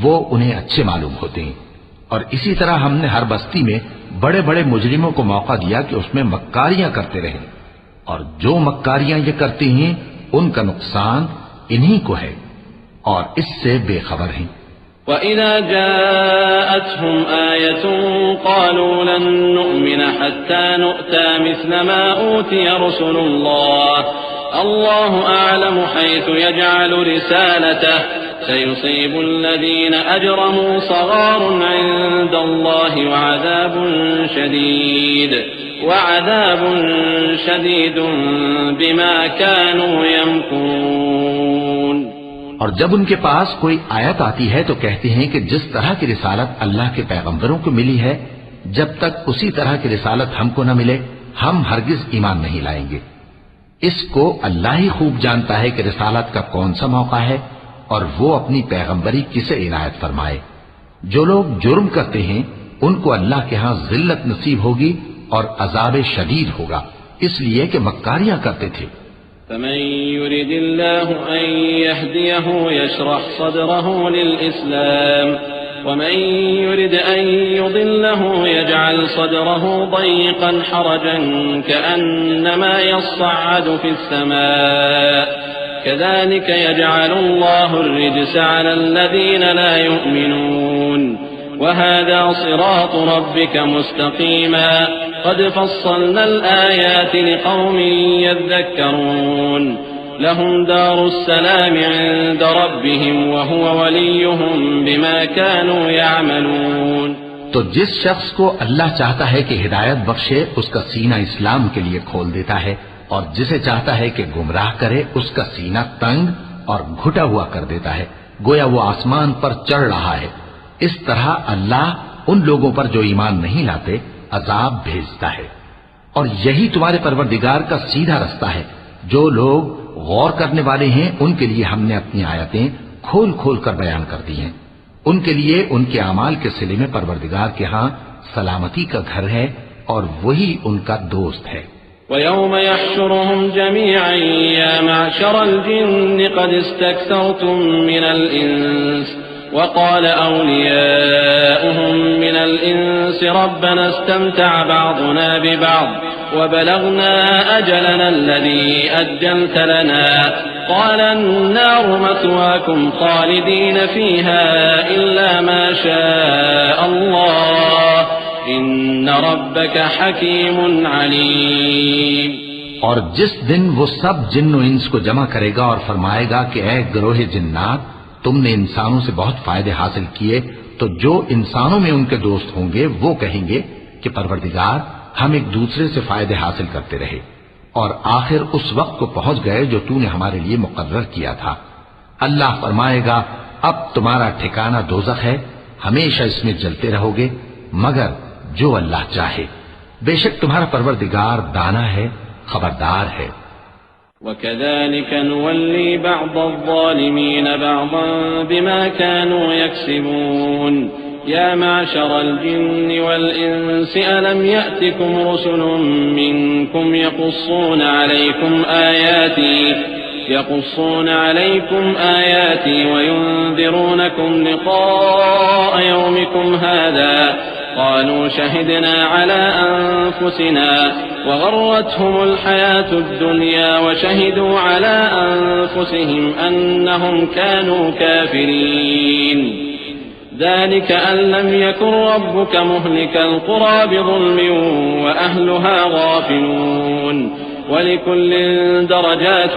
وہ انہیں اچھے معلوم ہوتے ہیں، اور اسی طرح ہم نے ہر بستی میں بڑے بڑے مجرموں کو موقع دیا کہ اس میں مکاریاں کرتے رہیں، اور جو مکاریاں یہ کرتے ہیں ان کا نقصان انہی کو ہے اور اس سے بے خبر ہیں۔ وَإِذَا جَاءَتْهُمْ آيَةٌ قَالُوا لَن نُّؤْمِنَ حَتَّى نُؤْتَىٰ مِثْلَ مَا أُوتِيَ رُسُلُ اللَّهِ اللَّهُ أَعْلَمُ حَيْثُ يَجْعَلُ رِسَالَتَهُ سَيُصِيبُ الَّذِينَ أَجْرَمُوا صَغَارٌ عِندَ اللَّهِ وَعَذَابٌ شَدِيدٌ بِمَا كَانُوا يَمْكُرُونَ۔ اور جب ان کے پاس کوئی آیت آتی ہے تو کہتے ہیں کہ جس طرح کی رسالت اللہ کے پیغمبروں کو ملی ہے جب تک اسی طرح کی رسالت ہم کو نہ ملے ہم ہرگز ایمان نہیں لائیں گے۔ اس کو اللہ ہی خوب جانتا ہے کہ رسالت کا کون سا موقع ہے اور وہ اپنی پیغمبری کسے عنایت فرمائے۔ جو لوگ جرم کرتے ہیں ان کو اللہ کے ہاں ذلت نصیب ہوگی اور عذاب شدید ہوگا، اس لیے کہ مکاریاں کرتے تھے۔ فمن يرد الله أن يهديه يشرح صدره للإسلام ومن يرد أن يضله يجعل صدره ضيقا حرجا كأنما يصعد في السماء كذلك يجعل الله الرجس على الذين لا يؤمنون وهذا صراط ربك مستقيما قد فصلنا الآيات لقوم يذكرون لهم دار السلام عند ربهم وهو وليهم بما كانوا يعملون۔ تو جس شخص کو اللہ چاہتا ہے کہ ہدایت بخشے اس کا سینہ اسلام کے لیے کھول دیتا ہے، اور جسے چاہتا ہے کہ گمراہ کرے اس کا سینہ تنگ اور گھٹا ہوا کر دیتا ہے، گویا وہ آسمان پر چڑھ رہا ہے۔ اس طرح اللہ ان لوگوں پر جو ایمان نہیں لاتے عذاب بھیجتا ہے، اور یہی تمہارے پروردگار کا سیدھا رستہ ہے۔ جو لوگ غور کرنے والے ہیں ان کے لیے ہم نے اپنی آیتیں کھول کھول کر بیان کر دی ہیں، ان کے لیے ان کے اعمال کے صلے میں پروردگار کے ہاں سلامتی کا گھر ہے اور وہی ان کا دوست ہے۔ وَيَوْمَ يَحْشُرُهُمْ جَمِيعًا يَا مَعْشَرَ الْجِنِّ قَدِ اسْتَكْثَرْتُم مِّنَ الْإِنسِ وقال أولياؤهم من الإنس ربنا استمتع بعضنا ببعض وبلغنا أجلنا الذي أجلت لنا قال النار مثواكم خالدين فيها إلا ما شاء الله إن ربك حكيم عليم۔ اور جس دن وہ سب جن و انس کو جمع کرے گا اور فرمائے گا کہ اے گروہ جنات، تم نے انسانوں سے بہت فائدے حاصل کیے، تو جو انسانوں میں ان کے دوست ہوں گے وہ کہیں گے کہ پروردگار ہم ایک دوسرے سے فائدے حاصل کرتے رہے، اور آخر اس وقت کو پہنچ گئے جو تو نے ہمارے لیے مقرر کیا تھا۔ اللہ فرمائے گا اب تمہارا ٹھکانہ دوزخ ہے، ہمیشہ اس میں جلتے رہو گے مگر جو اللہ چاہے، بے شک تمہارا پروردگار دانا ہے، خبردار ہے۔ وَكَذَلِكَ نُوَلِّي بَعْضَ الظَّالِمِينَ بَعْضًا بِمَا كَانُوا يَكْسِبُونَ يَا مَعْشَرَ الْجِنِّ وَالْإِنسِ أَلَمْ يَأْتِكُمْ رُسُلٌ مِّنكُمْ يقصون عليكم آياتي وينذرونكم لقاء يومكم هذا قالوا شهدنا على أنفسنا وغرتهم الحياة الدنيا وشهدوا على أنفسهم أنهم كانوا كافرين ذلك أن لم يكن ربك مهلك القرى بظلم وأهلها غافلون وَلِكُلٍّ دَرَجَاتٌ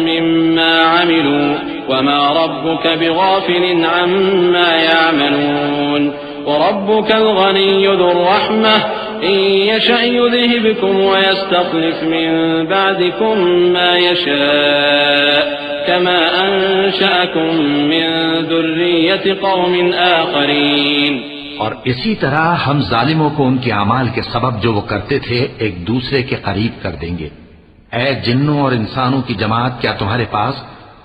مِّمَّا عَمِلُوا وَمَا رَبُّكَ بِغَافِلٍ عَمَّا يَعْمَلُونَ وَرَبُّكَ الْغَنِيُّ ذُو الرَّحْمَةِ إِن يَشَأْ يُذْهِبْكُمْ وَيَسْتَخْلِفْ مِن بَعْدِكُم مَّا يَشَاءُ كَمَا أَنشَأَكُم مِّن ذُرِّيَّةِ قَوْمٍ آخَرِينَ۔ اور اسی طرح ہم ظالموں کو ان کے اعمال کے سبب جو وہ کرتے تھے ایک دوسرے کے قریب کر دیں گے۔ اے جنوں اور انسانوں کی جماعت، کیا تمہارے پاس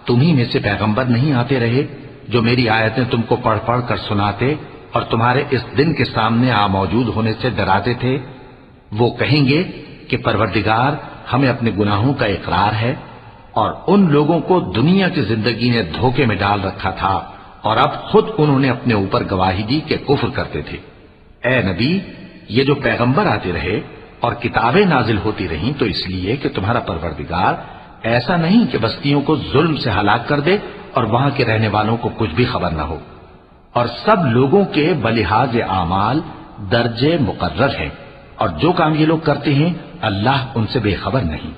تمہیں میں سے پیغمبر نہیں آتے رہے جو میری آیتیں تم کو پڑھ پڑھ کر سناتے اور تمہارے اس دن کے سامنے موجود ہونے سے ڈراتے تھے؟ وہ کہیں گے کہ پروردگار ہمیں اپنے گناہوں کا اقرار ہے، اور ان لوگوں کو دنیا کی زندگی نے دھوکے میں ڈال رکھا تھا اور اب خود انہوں نے اپنے اوپر گواہی دی کہ کفر کرتے تھے۔ اے نبی، یہ جو پیغمبر آتے رہے اور کتابیں نازل ہوتی رہیں تو اس لیے کہ تمہارا پروردگار ایسا نہیں کہ بستیوں کو ظلم سے ہلاک کر دے اور وہاں کے رہنے والوں کو کچھ بھی خبر نہ ہو، اور سب لوگوں کے بلحاظ اعمال درجے مقرر ہیں، اور جو کام یہ لوگ کرتے ہیں اللہ ان سے بے خبر نہیں۔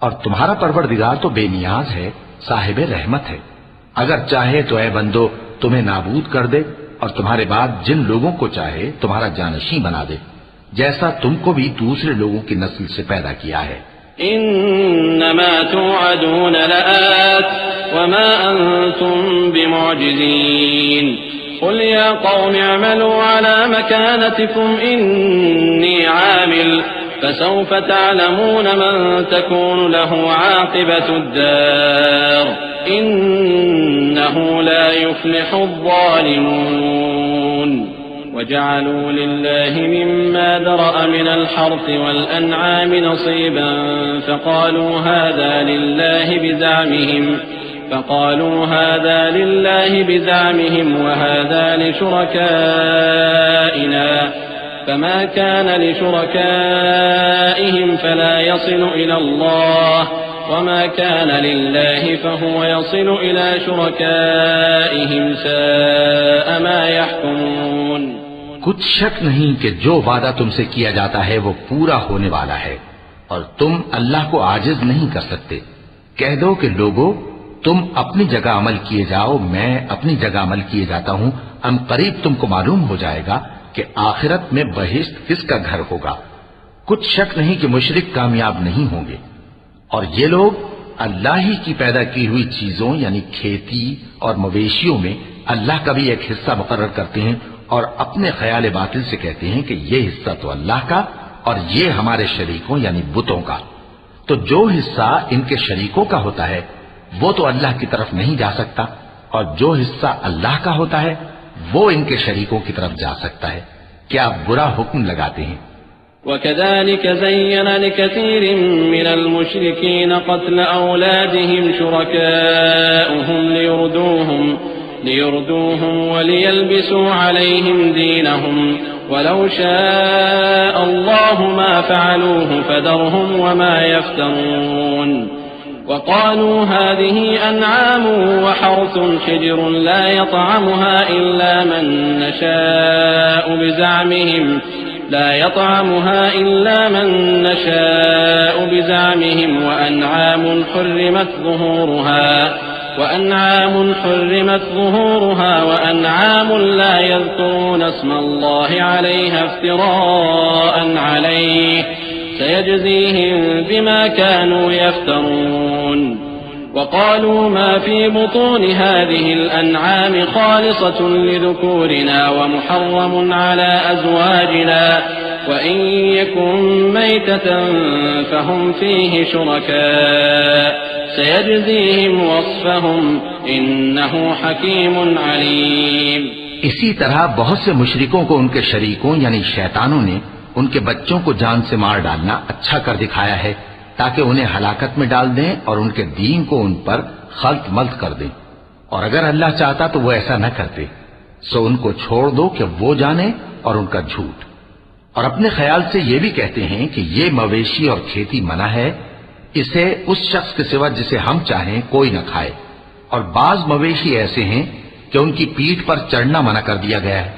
اور تمہارا پروردگار تو بے نیاز ہے، صاحب رحمت ہے، اگر چاہے تو اے بندو تمہیں نابود کر دے اور تمہارے بعد جن لوگوں کو چاہے تمہارا جانشین بنا دے، جیسا تم کو بھی دوسرے لوگوں کی نسل سے پیدا کیا ہے۔ انما توعدون لآت وما انتم بمعجزین قل یا قوم اعملوا على مكانتكم انی عامل فسوف تعلمون من تكون له عاقبة الدار إنه لا يفلح الظالمون وجعلوا لله مما ذرأ من الحرث والأنعام نصيبا فقالوا هذا لله بزعمهم وهذا لشركائنا فما كان لشركائهم فلا يصل إلى الله وما كان لله فهو يصل إلى شركائهم ساء ما يحكمون کچھ شک نہیں کہ جو وعدہ تم سے کیا جاتا ہے وہ پورا ہونے والا ہے اور تم اللہ کو عاجز نہیں کر سکتے۔ کہہ دو کہ لوگو تم اپنی جگہ عمل کیے جاؤ، میں اپنی جگہ عمل کیے جاتا ہوں، ان قریب تم کو معلوم ہو جائے گا کہ آخرت میں بہشت کس کا گھر ہوگا۔ کچھ شک نہیں کہ مشرک کامیاب نہیں ہوں گے، اور یہ لوگ اللہ ہی کی پیدا کی ہوئی چیزوں یعنی کھیتی اور مویشیوں میں اللہ کا بھی ایک حصہ مقرر کرتے ہیں اور اپنے خیال باطل سے کہتے ہیں کہ یہ حصہ تو اللہ کا اور یہ ہمارے شریکوں یعنی بتوں کا۔ تو جو حصہ ان کے شریکوں کا ہوتا ہے وہ تو اللہ کی طرف نہیں جا سکتا، اور جو حصہ اللہ کا ہوتا ہے وہ ان کے شریکوں کی طرف جا سکتا ہے۔ کیا برا حکم لگاتے ہیں؟ وكذلك زين لكثير من المشركين قتل أولادهم شركاؤهم ليردوهم وليلبسوا عليهم دينهم ولو شاء الله ما فعلوه فذرهم وما يفترون وقالوا هذه أنعام وحرث حجر لا يطعمها إلا من نشاء بزعمهم وأنعام حرمت ظهورها وأنعام لا يذكرون اسم الله عليها افتراء عليه سيجزيهم بما كانوا يفترون وقالوا ما في بطون هذه الأنعام خالصة لذكورنا ومحرم على أزواجنا وإن يكن ميتة فهم فيه شركاء سيجزيهم وصفهم إنه حكيم عليم۔ اسی طرح بہت سے مشرکوں کو ان کے شریکوں یعنی شیطانوں نے ان کے بچوں کو جان سے مار ڈالنا اچھا کر دکھایا ہے تاکہ انہیں ہلاکت میں ڈال دیں اور ان کے دین کو ان پر خلط ملط کر دیں، اور اگر اللہ چاہتا تو وہ ایسا نہ کرتے۔ سو ان کو چھوڑ دو کہ وہ جانے اور ان کا جھوٹ۔ اور اپنے خیال سے یہ بھی کہتے ہیں کہ یہ مویشی اور کھیتی منع ہے، اسے اس شخص کے سوا جسے ہم چاہیں کوئی نہ کھائے، اور بعض مویشی ایسے ہیں کہ ان کی پیٹھ پر چڑھنا منع کر دیا گیا ہے،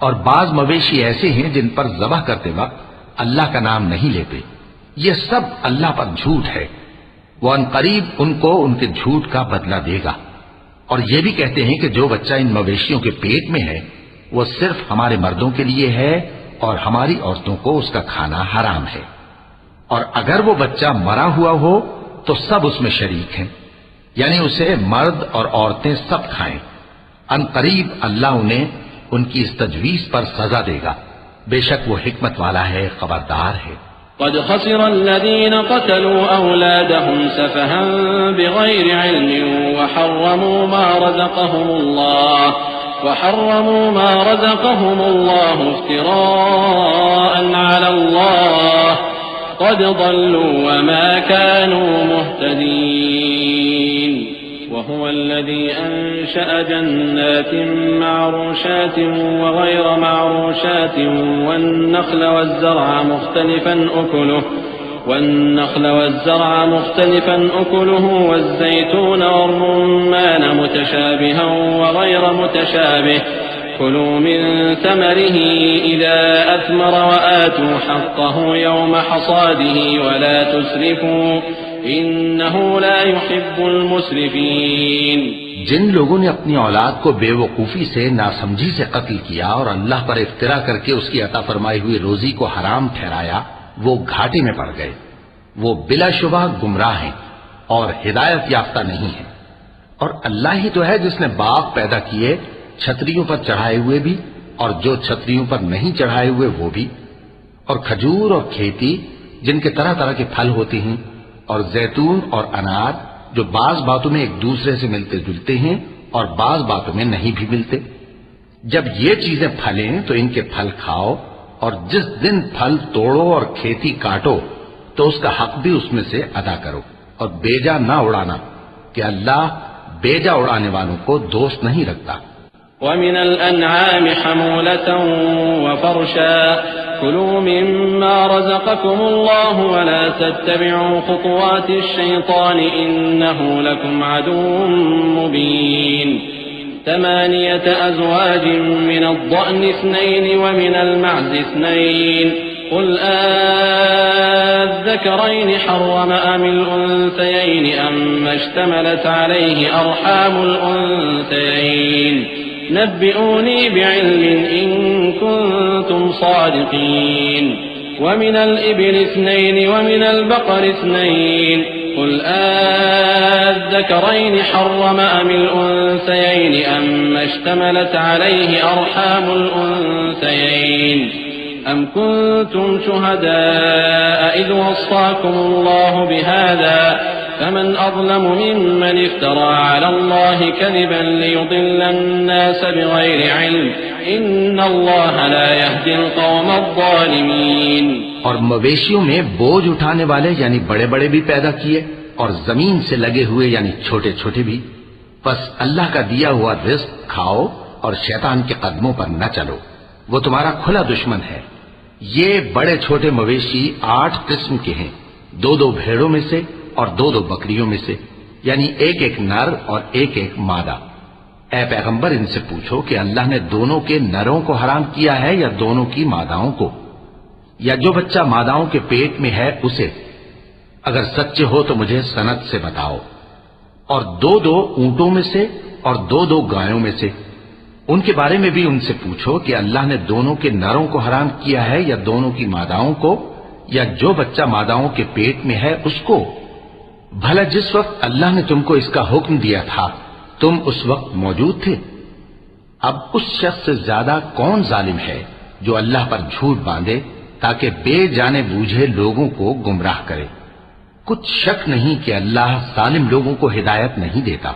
اور بعض مویشی ایسے ہیں جن پر ذبح کرتے وقت اللہ کا نام نہیں لیتے۔ یہ سب اللہ پر جھوٹ ہے، وہ ان قریب ان کو ان کے جھوٹ کا بدلہ دے گا۔ اور یہ بھی کہتے ہیں کہ جو بچہ ان مویشیوں کے پیٹ میں ہے وہ صرف ہمارے مردوں کے لیے ہے اور ہماری عورتوں کو اس کا کھانا حرام ہے، اور اگر وہ بچہ مرا ہوا ہو تو سب اس میں شریک ہیں، یعنی اسے مرد اور عورتیں سب کھائیں۔ ان قریب اللہ انہیں ان کی اس تجویز پر سزا دے گا، بے شک وہ حکمت والا ہے، خبردار ہے۔ قد خسر الذين قتلوا أولادهم سفها بغير علم وحرموا ما رزقهم الله افتراء على الله قد ضلوا وما كانوا مهتدين وهو الذي أنشأ جنات معروشات وغير معروشات والنخل والزرع مختلفا أكله والزيتون والرمان متشابها وغير متشابه كلوا من ثمره إذا أثمر وآتوا حقه يوم حصاده ولا تسرفوا إنه لا يحب المسرفين۔ جن لوگوں نے اپنی اولاد کو بے وقوفی سے ناسمجھی سے قتل کیا اور اللہ پر افترا کر کے اس کی عطا فرمائی ہوئی روزی کو حرام ٹھہرایا وہ گھاٹے میں پڑ گئے، وہ بلا شبہ گمراہ ہیں اور ہدایت یافتہ نہیں ہیں۔ اور اللہ ہی تو ہے جس نے باغ پیدا کیے چھتریوں پر چڑھائے ہوئے بھی اور جو چھتریوں پر نہیں چڑھائے ہوئے وہ بھی، اور کھجور اور کھیتی جن کے طرح طرح کے پھل ہوتے ہیں، اور زیتون اور انار جو بعض باتوں میں ایک دوسرے سے ملتے جلتے ہیں اور بعض باتوں میں نہیں بھی ملتے۔ جب یہ چیزیں پھلیں تو ان کے پھل کھاؤ، اور جس دن پھل توڑو اور کھیتی کاٹو تو اس کا حق بھی اس میں سے ادا کرو، اور بیجا نہ اڑانا کہ اللہ بیجا اڑانے والوں کو دوست نہیں رکھتا۔ وَمِنَ الْأَنْعَامِ حَمُولَةً وَفَرْشًا كُلُوا مِمَّا رَزَقَكُمُ اللَّهُ وَلَا تَتَّبِعُوا خُطُوَاتِ الشَّيْطَانِ إِنَّهُ لَكُمْ عَدُوٌّ مُّبِينٌ 8 أزواج من الضأن 2 ومن المعز 2 قل الذكرين حرم أم الأنثيين أما اشتملت عليه أرحام الأنثيين نبئوني بعلم إن كنتم صادقين ومن الإبل 2 ومن البقر 2 قل الذكرين حرم أم الأنثيين أما اشتملت عليه أرحام الأنثيين أم كنتم شهداء إذ وصاكم الله بهذا فمن أظلم ممن افترى على الله كذبا ليضل الناس بغير علم إن الله لا يهدي القوم الظالمين۔ اور مویشیوں میں بوجھ اٹھانے والے یعنی بڑے بڑے بھی پیدا کیے، اور زمین سے لگے ہوئے یعنی چھوٹے چھوٹے بھی۔ بس اللہ کا دیا ہوا رزق کھاؤ اور شیطان کے قدموں پر نہ چلو، وہ تمہارا کھلا دشمن ہے۔ یہ بڑے چھوٹے مویشی 8 قسم کے ہیں، 2 بھیڑوں میں سے اور 2 بکریوں میں سے، یعنی ایک نر اور ایک مادہ۔ اے پیغمبر ان سے پوچھو کہ اللہ نے دونوں کے نروں کو حرام کیا ہے یا دونوں کی ماداؤں کو، یا جو بچہ ماداؤں کے پیٹ میں ہے اسے؟ اگر سچے ہو تو مجھے سند سے بتاؤ۔ اور 2 اونٹوں میں سے اور 2 گایوں میں سے، ان کے بارے میں بھی ان سے پوچھو کہ اللہ نے دونوں کے نروں کو حرام کیا ہے یا دونوں کی ماداؤں کو، یا جو بچہ ماداؤں کے پیٹ میں ہے اس کو؟ بھلا جس وقت اللہ نے تم کو اس کا حکم دیا تھا تم اس وقت موجود تھے؟ اب اس شخص سے زیادہ کون ظالم ہے جو اللہ پر جھوٹ باندھے تاکہ بے جانے بوجھے لوگوں کو گمراہ کرے؟ کچھ شک نہیں کہ اللہ ظالم لوگوں کو ہدایت نہیں دیتا۔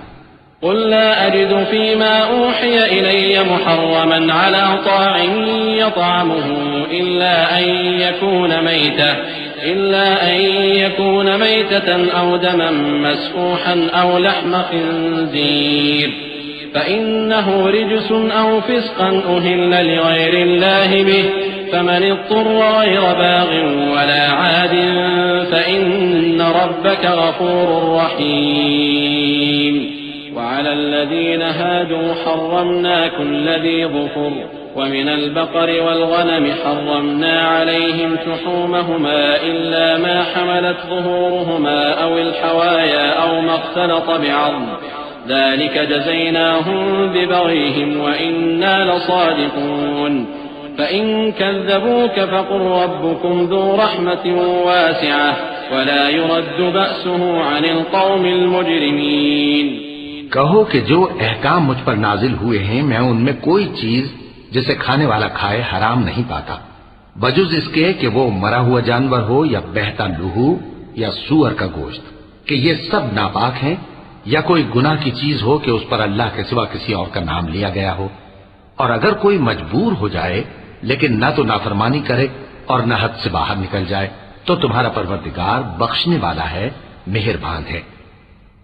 قل لا أجد فيما أوحي إلي محرما على طاعم يطعمه إلا أن يكون ميتة أو دما مسفوحا أو لحم خنزير فإنه رجس أو فسقا أهل لغير الله به فمن اضطر غير باغ ولا عاد فإن ربك غفور رحيم وعلى الذين هادوا حرمنا كل ذي ظفر ومن البقر والغنم حرمنا عليهم شحومهما إلا ما حملت ظهورهما أو الحوايا أو ما اختلط بعظم ذلك جزيناهم ببغيهم وإنا لصادقون فإن كذبوك فقل ربكم ذو رحمة واسعة ولا يرد بأسه عن القوم المجرمين۔ کہو کہ جو احکام مجھ پر نازل ہوئے ہیں میں ان میں کوئی چیز جسے کھانے والا کھائے حرام نہیں پاتا، بجز اس کے کہ وہ مرا ہوا جانور ہو یا بہتا لہو یا سور کا گوشت، کہ یہ سب ناپاک ہیں، یا کوئی گناہ کی چیز ہو کہ اس پر اللہ کے سوا کسی اور کا نام لیا گیا ہو۔ اور اگر کوئی مجبور ہو جائے لیکن نہ تو نافرمانی کرے اور نہ حد سے باہر نکل جائے تو تمہارا پروردگار بخشنے والا ہے، مہربان ہے۔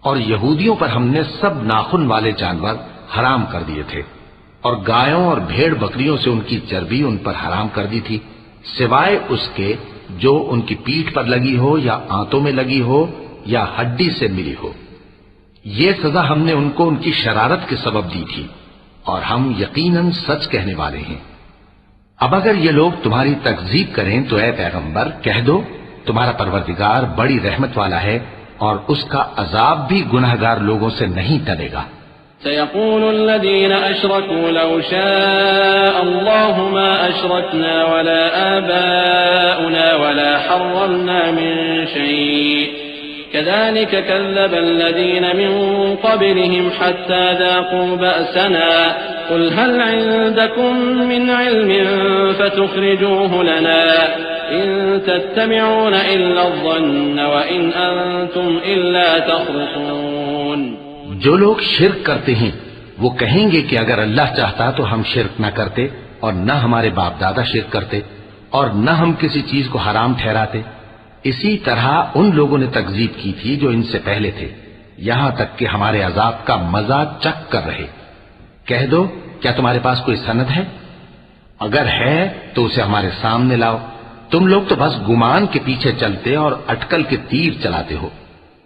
اور یہودیوں پر ہم نے سب ناخن والے جانور حرام کر دیے تھے، اور گایوں اور بھیڑ بکریوں سے ان کی چربی ان پر حرام کر دی تھی، سوائے اس کے جو ان کی پیٹھ پر لگی ہو یا آنتوں میں لگی ہو یا ہڈی سے ملی ہو۔ یہ سزا ہم نے ان کو ان کی شرارت کے سبب دی تھی، اور ہم یقیناً سچ کہنے والے ہیں۔ اب اگر یہ لوگ تمہاری تکذیب کریں تو اے پیغمبر کہہ دو تمہارا پروردگار بڑی رحمت والا ہے، اور اس کا عذاب بھی گناہگار لوگوں سے نہیں ٹلے گا۔ سيقول الذين أشركوا لو شاء الله ما أشركنا ولا آباؤنا ولا حرمنا من شيء كذلك كذب الذين من قبلهم حتى ذاقوا بأسنا قل هل عندكم من علم فتخرجوه لنا إن تتبعون إلا الظن وإن أنتم إلا تخرصون. جو لوگ شرک کرتے ہیں وہ کہیں گے کہ اگر اللہ چاہتا تو ہم شرک نہ کرتے اور نہ ہمارے باپ دادا شرک کرتے اور نہ ہم کسی چیز کو حرام ٹھہراتے. اسی طرح ان لوگوں نے تکذیب کی تھی جو ان سے پہلے تھے، یہاں تک کہ ہمارے عذاب کا مزہ چکھ کر رہے. کہہ دو کیا تمہارے پاس کوئی سند ہے؟ اگر ہے تو اسے ہمارے سامنے لاؤ. تم لوگ تو بس گمان کے پیچھے چلتے اور اٹکل کے تیر چلاتے ہو.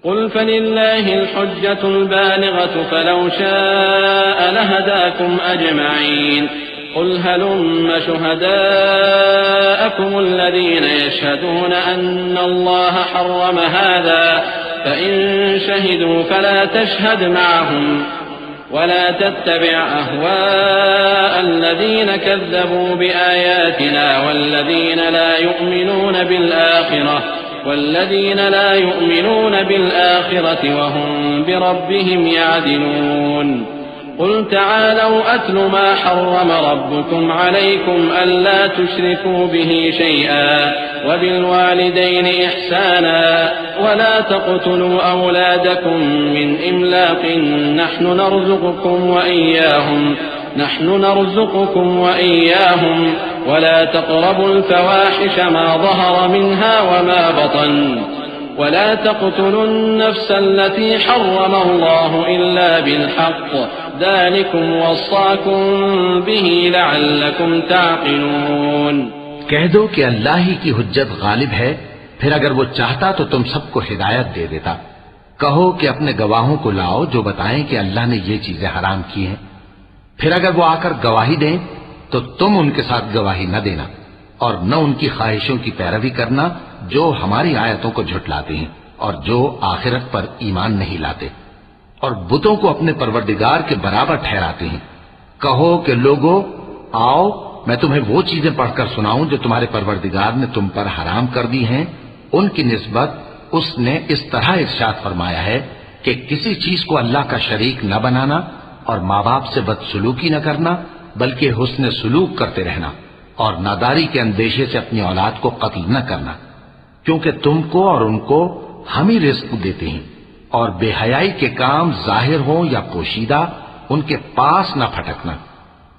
قل فلله الحجة البالغة فلو شاء لهداكم أجمعين. قل هلم شهداءكم الذين يشهدون أن الله حرم هذا فإن شهدوا فلا تشهد معهم ولا تتبع أهواء الذين كذبوا بآياتنا والذين لا يؤمنون بالآخرة وهم بربهم يعدلون. قل تعالوا أتل ما حرم ربكم عليكم ألا تشركوا به شيئا وبالوالدين إحسانا ولا تقتلوا أولادكم من إملاق نحن نرزقكم وإياهم ولا تقربوا الفواحش ما ظهر منها وما بطن ولا تقتلوا النفس التي حرم الله إلا بالحق ذلكم وصاكم به لعلكم تعقلون. کہہ دو کہ اللہ ہی کی حجت غالب ہے، پھر اگر وہ چاہتا تو تم سب کو ہدایت دے دیتا. کہو کہ اپنے گواہوں کو لاؤ جو بتائیں کہ اللہ نے یہ چیزیں حرام کی ہیں. پھر اگر وہ آ کر گواہی دیں تو تم ان کے ساتھ گواہی نہ دینا اور نہ ان کی خواہشوں کی پیروی کرنا جو ہماری آیتوں کو جھٹلاتے ہیں اور جو آخرت پر ایمان نہیں لاتے اور بتوں کو اپنے پروردگار کے برابر ٹھہراتے ہیں. کہو کہ لوگو آؤ میں تمہیں وہ چیزیں پڑھ کر سناؤں جو تمہارے پروردگار نے تم پر حرام کر دی ہیں. ان کی نسبت اس نے اس طرح ارشاد فرمایا ہے کہ کسی چیز کو اللہ کا شریک نہ بنانا اور ماں باپ سے بدسلوکی نہ کرنا بلکہ حسن سلوک کرتے رہنا اور ناداری کے اندیشے سے اپنی اولاد کو قتل نہ کرنا، کیونکہ تم کو اور ان کو ہم ہی رزق دیتے ہیں. اور بے حیائی کے کام ظاہر ہوں یا پوشیدہ ان کے پاس نہ پھٹکنا،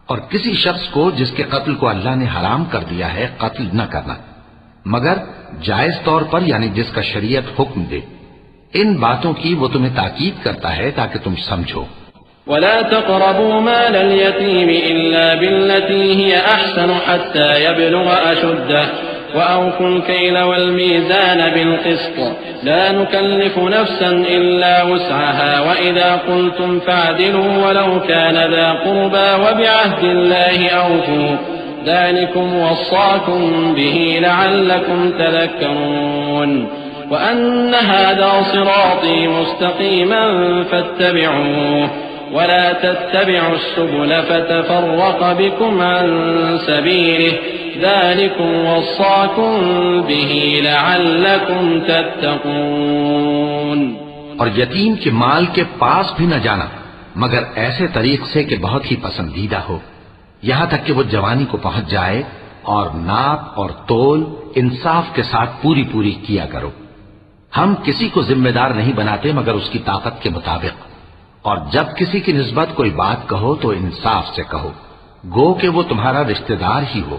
اور کسی شخص کو جس کے قتل کو اللہ نے حرام کر دیا ہے قتل نہ کرنا مگر جائز طور پر، یعنی جس کا شریعت حکم دے. ان باتوں کی وہ تمہیں تاکید کرتا ہے تاکہ تم سمجھو. ولا تقربوا مال اليتيم إلا بالتي هي أحسن حتى يبلغ أشده وأوفوا الكيل والميزان بالقسط لا نكلف نفسا إلا وسعها وإذا قلتم فاعدلوا ولو كان ذا قربى وبعهد الله أوفوا ذلكم وصاكم به لعلكم تذكرون. وأن هذا صراطي مستقيما فاتبعوه ولا تتبعوا السبل فتفرق بكم عن سبيله ذلكم وصاكم به لعلكم تتقون. اور یتیم کے مال کے پاس بھی نہ جانا مگر ایسے طریق سے کہ بہت ہی پسندیدہ ہو، یہاں تک کہ وہ جوانی کو پہنچ جائے، اور ناپ اور تول انصاف کے ساتھ پوری پوری کیا کرو. ہم کسی کو ذمہ دار نہیں بناتے مگر اس کی طاقت کے مطابق، اور جب کسی کی نسبت کوئی بات کہو تو انصاف سے کہو، گو کہ وہ تمہارا رشتہ دار ہی ہو،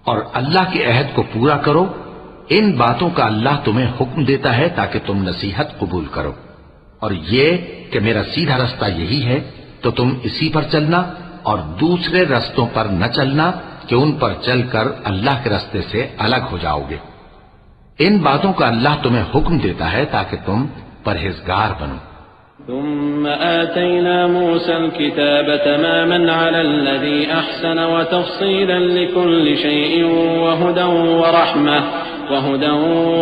اور اللہ کے عہد کو پورا کرو. ان باتوں کا اللہ تمہیں حکم دیتا ہے تاکہ تم نصیحت قبول کرو. اور یہ کہ میرا سیدھا رستہ یہی ہے تو تم اسی پر چلنا اور دوسرے رستوں پر نہ چلنا کہ ان پر چل کر اللہ کے رستے سے الگ ہو جاؤ گے. ان باتوں کا اللہ تمہیں حکم دیتا ہے تاکہ تم پرہیزگار بنو. ثم آتينا موسى الكتاب تماما على الذي أحسن وتفصيلا لكل شيء وهدى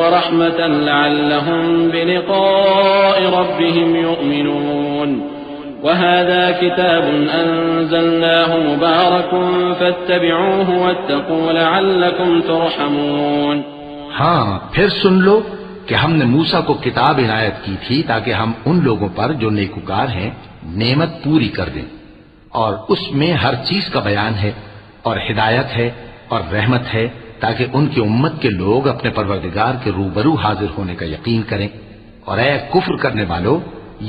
ورحمة لعلهم بلقاء ربهم يؤمنون. وهذا كتاب أنزلناه مبارك فاتبعوه واتقوا لعلكم ترحمون. ہاں پھر سن لو کہ ہم نے موسیٰ کو کتاب عنایت کی تھی تاکہ ہم ان لوگوں پر جو نیکوکار ہیں نعمت پوری کر دیں، اور اس میں ہر چیز کا بیان ہے اور ہدایت ہے اور رحمت ہے تاکہ ان کی امت کے لوگ اپنے پروردگار کے روبرو حاضر ہونے کا یقین کریں۔ اور اے کفر کرنے والو،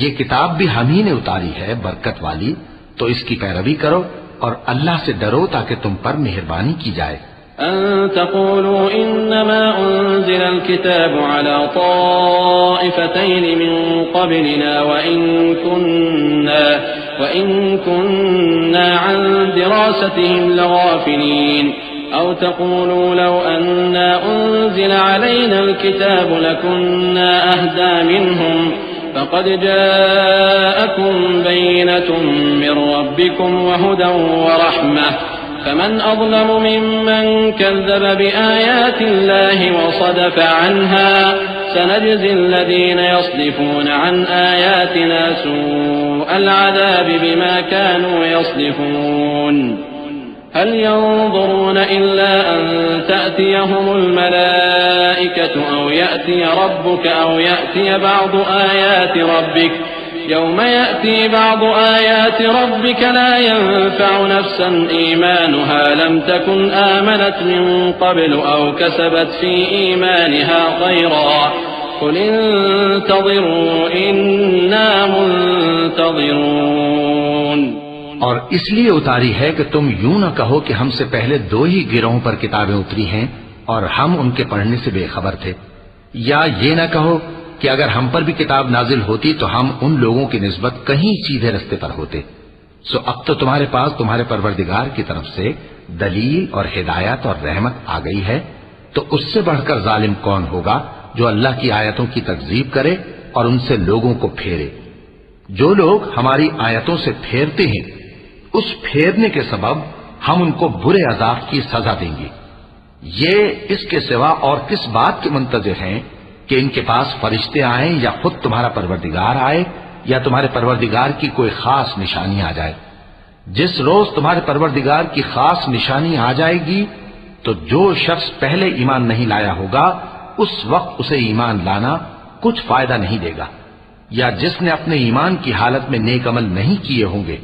یہ کتاب بھی ہم ہی نے اتاری ہے برکت والی، تو اس کی پیروی کرو اور اللہ سے ڈرو تاکہ تم پر مہربانی کی جائے۔ أن تقولوا إنما أنزل الكتاب على طائفتين من قبلنا وإن كنا عن دراستهم لغافلين أو تقولوا لو أنا أنزل علينا الكتاب لكنا أهدى منهم فقد جاءكم بينة من ربكم وهدى ورحمة فمن أظلم ممن كذب بآيات الله وصدف عنها سنجزي الذين يصدفون عن آياتنا سوء العذاب بما كانوا يصدفون هل ينظرون إلا أن تأتيهم الملائكة أو يأتي ربك أو يأتي بعض آيات ربك يوم يأتي بعض آيات ربك لا ينفع نفسا إيمانها لم تكن آمنت من قبل أو كسبت في إيمانها خيرا قل انتظروا إنا منتظرون۔ اور اس لیے اتاری ہے کہ تم یوں نہ کہو کہ ہم سے پہلے دو ہی گروہوں پر کتابیں اتری ہیں اور ہم ان کے پڑھنے سے بے خبر تھے، یا یہ نہ کہو کہ اگر ہم پر بھی کتاب نازل ہوتی تو ہم ان لوگوں کی نسبت کہیں سیدھے رستے پر ہوتے۔ سو اب تو تمہارے پاس تمہارے پروردگار کی طرف سے دلیل اور ہدایت اور رحمت آ گئی ہے، تو اس سے بڑھ کر ظالم کون ہوگا جو اللہ کی آیتوں کی تکذیب کرے اور ان سے لوگوں کو پھیرے۔ جو لوگ ہماری آیتوں سے پھیرتے ہیں، اس پھیرنے کے سبب ہم ان کو برے عذاب کی سزا دیں گے۔ یہ اس کے سوا اور کس بات کے منتظر ہیں کہ ان کے پاس فرشتے آئیں یا خود تمہارا پروردگار آئے یا تمہارے پروردگار کی کوئی خاص نشانی آ جائے۔ جس روز تمہارے پروردگار کی خاص نشانی آ جائے گی تو جو شخص پہلے ایمان نہیں لایا ہوگا اس وقت اسے ایمان لانا کچھ فائدہ نہیں دے گا، یا جس نے اپنے ایمان کی حالت میں نیک عمل نہیں کیے ہوں گے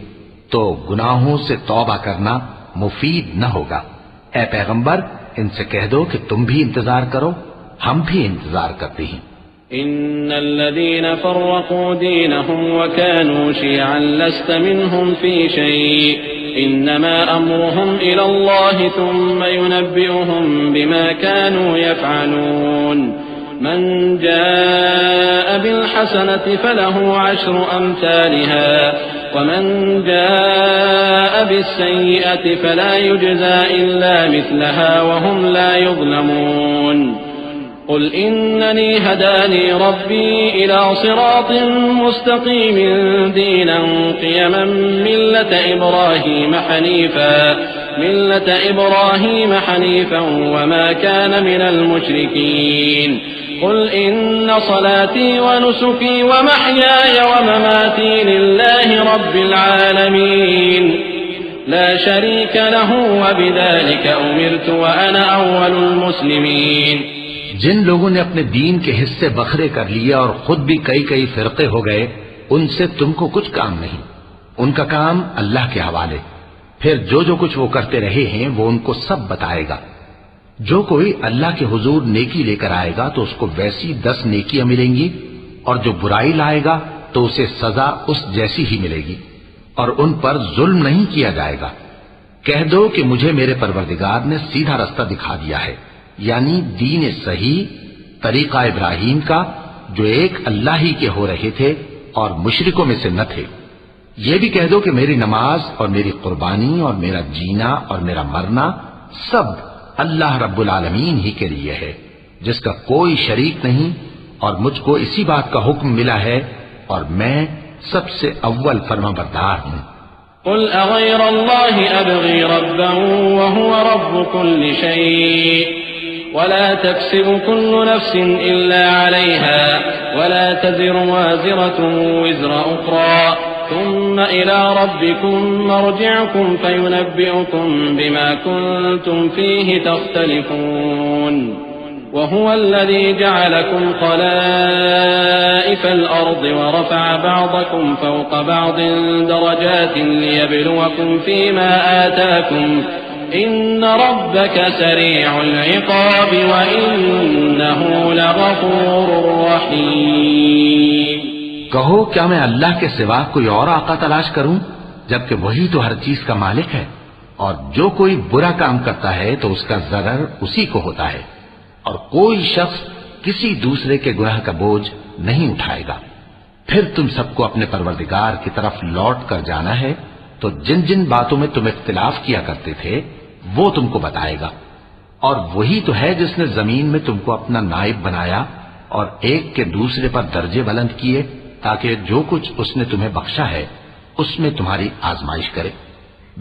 تو گناہوں سے توبہ کرنا مفید نہ ہوگا۔ اے پیغمبر، ان سے کہہ دو کہ تم بھی انتظار کرو، ہم بھی انتظار کرتے ہیں۔ إن الذين فرقوا دينهم وكانوا شيعا لست منهم في شيء إنما أمرهم إلى الله ثم ينبئهم بما كانوا يفعلون من جاء بالحسنة فله 10 أمثالها ومن جاء بالسيئة فلا يجزى إلا مثلها وهم لا يظلمون قل إنني هداني ربي إلى صراط مستقيم دينا قيما ملة إبراهيم حنيفا وما كان من المشركين قل إن صلاتي ونسكي ومحياي ومماتي لله رب العالمين لا شريك له وبذلك أمرت وأنا أول المسلمين۔ جن لوگوں نے اپنے دین کے حصے بکھرے کر لیے اور خود بھی کئی فرقے ہو گئے، ان سے تم کو کچھ کام نہیں، ان کا کام اللہ کے حوالے۔ پھر جو کچھ وہ کرتے رہے ہیں وہ ان کو سب بتائے گا۔ جو کوئی اللہ کے حضور نیکی لے کر آئے گا تو اس کو ویسی 10 نیکیاں ملیں گی، اور جو برائی لائے گا تو اسے سزا اس جیسی ہی ملے گی، اور ان پر ظلم نہیں کیا جائے گا۔ کہہ دو کہ مجھے میرے پروردگار نے سیدھا رستہ دکھا دیا ہے، یعنی دین صحیح، طریقہ ابراہیم کا، جو ایک اللہ ہی کے ہو رہے تھے اور مشرکوں میں سے نہ تھے۔ یہ بھی کہہ دو کہ میری نماز اور میری قربانی اور میرا جینا اور میرا مرنا سب اللہ رب العالمین ہی کے لیے ہے، جس کا کوئی شریک نہیں، اور مجھ کو اسی بات کا حکم ملا ہے اور میں سب سے اول فرما بردار ہوں۔ قل أغير الله أبغي ربا وهو رب كل شيء ولا تكسب كل نفس إلا عليها ولا تزر وازرة وزر أخرى ثم إلى ربكم مرجعكم فينبئكم بما كنتم فيه تختلفون وهو الذي جعلكم خلائف الأرض ورفع بعضكم فوق بعض درجات ليبلوكم فيما آتاكم إن ربك سريع العقاب وإنه لغفور رحيم. کہو کیا میں اللہ کے سوا کوئی اور آقا تلاش کروں جبکہ وہی تو ہر چیز کا مالک ہے، اور جو کوئی برا کام کرتا ہے تو اس کا ضرر اسی کو ہوتا ہے، اور کوئی شخص کسی دوسرے کے گناہ کا بوجھ نہیں اٹھائے گا. پھر تم سب کو اپنے پروردگار کی طرف لوٹ کر جانا ہے، تو جن جن باتوں میں تم اختلاف کیا کرتے تھے وہ تم کو بتائے گا. اور وہی تو ہے جس نے زمین میں تم کو اپنا نائب بنایا اور ایک کے دوسرے پر درجے بلند کیے تاکہ جو کچھ اس نے تمہیں بخشا ہے اس میں تمہاری آزمائش کرے.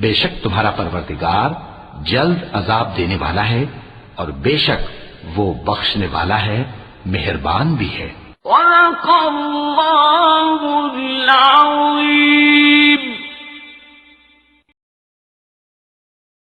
بے شک تمہارا پروردگار جلد عذاب دینے والا ہے اور بے شک وہ بخشنے والا ہے، مہربان بھی ہے. صدق اللہ العظیم.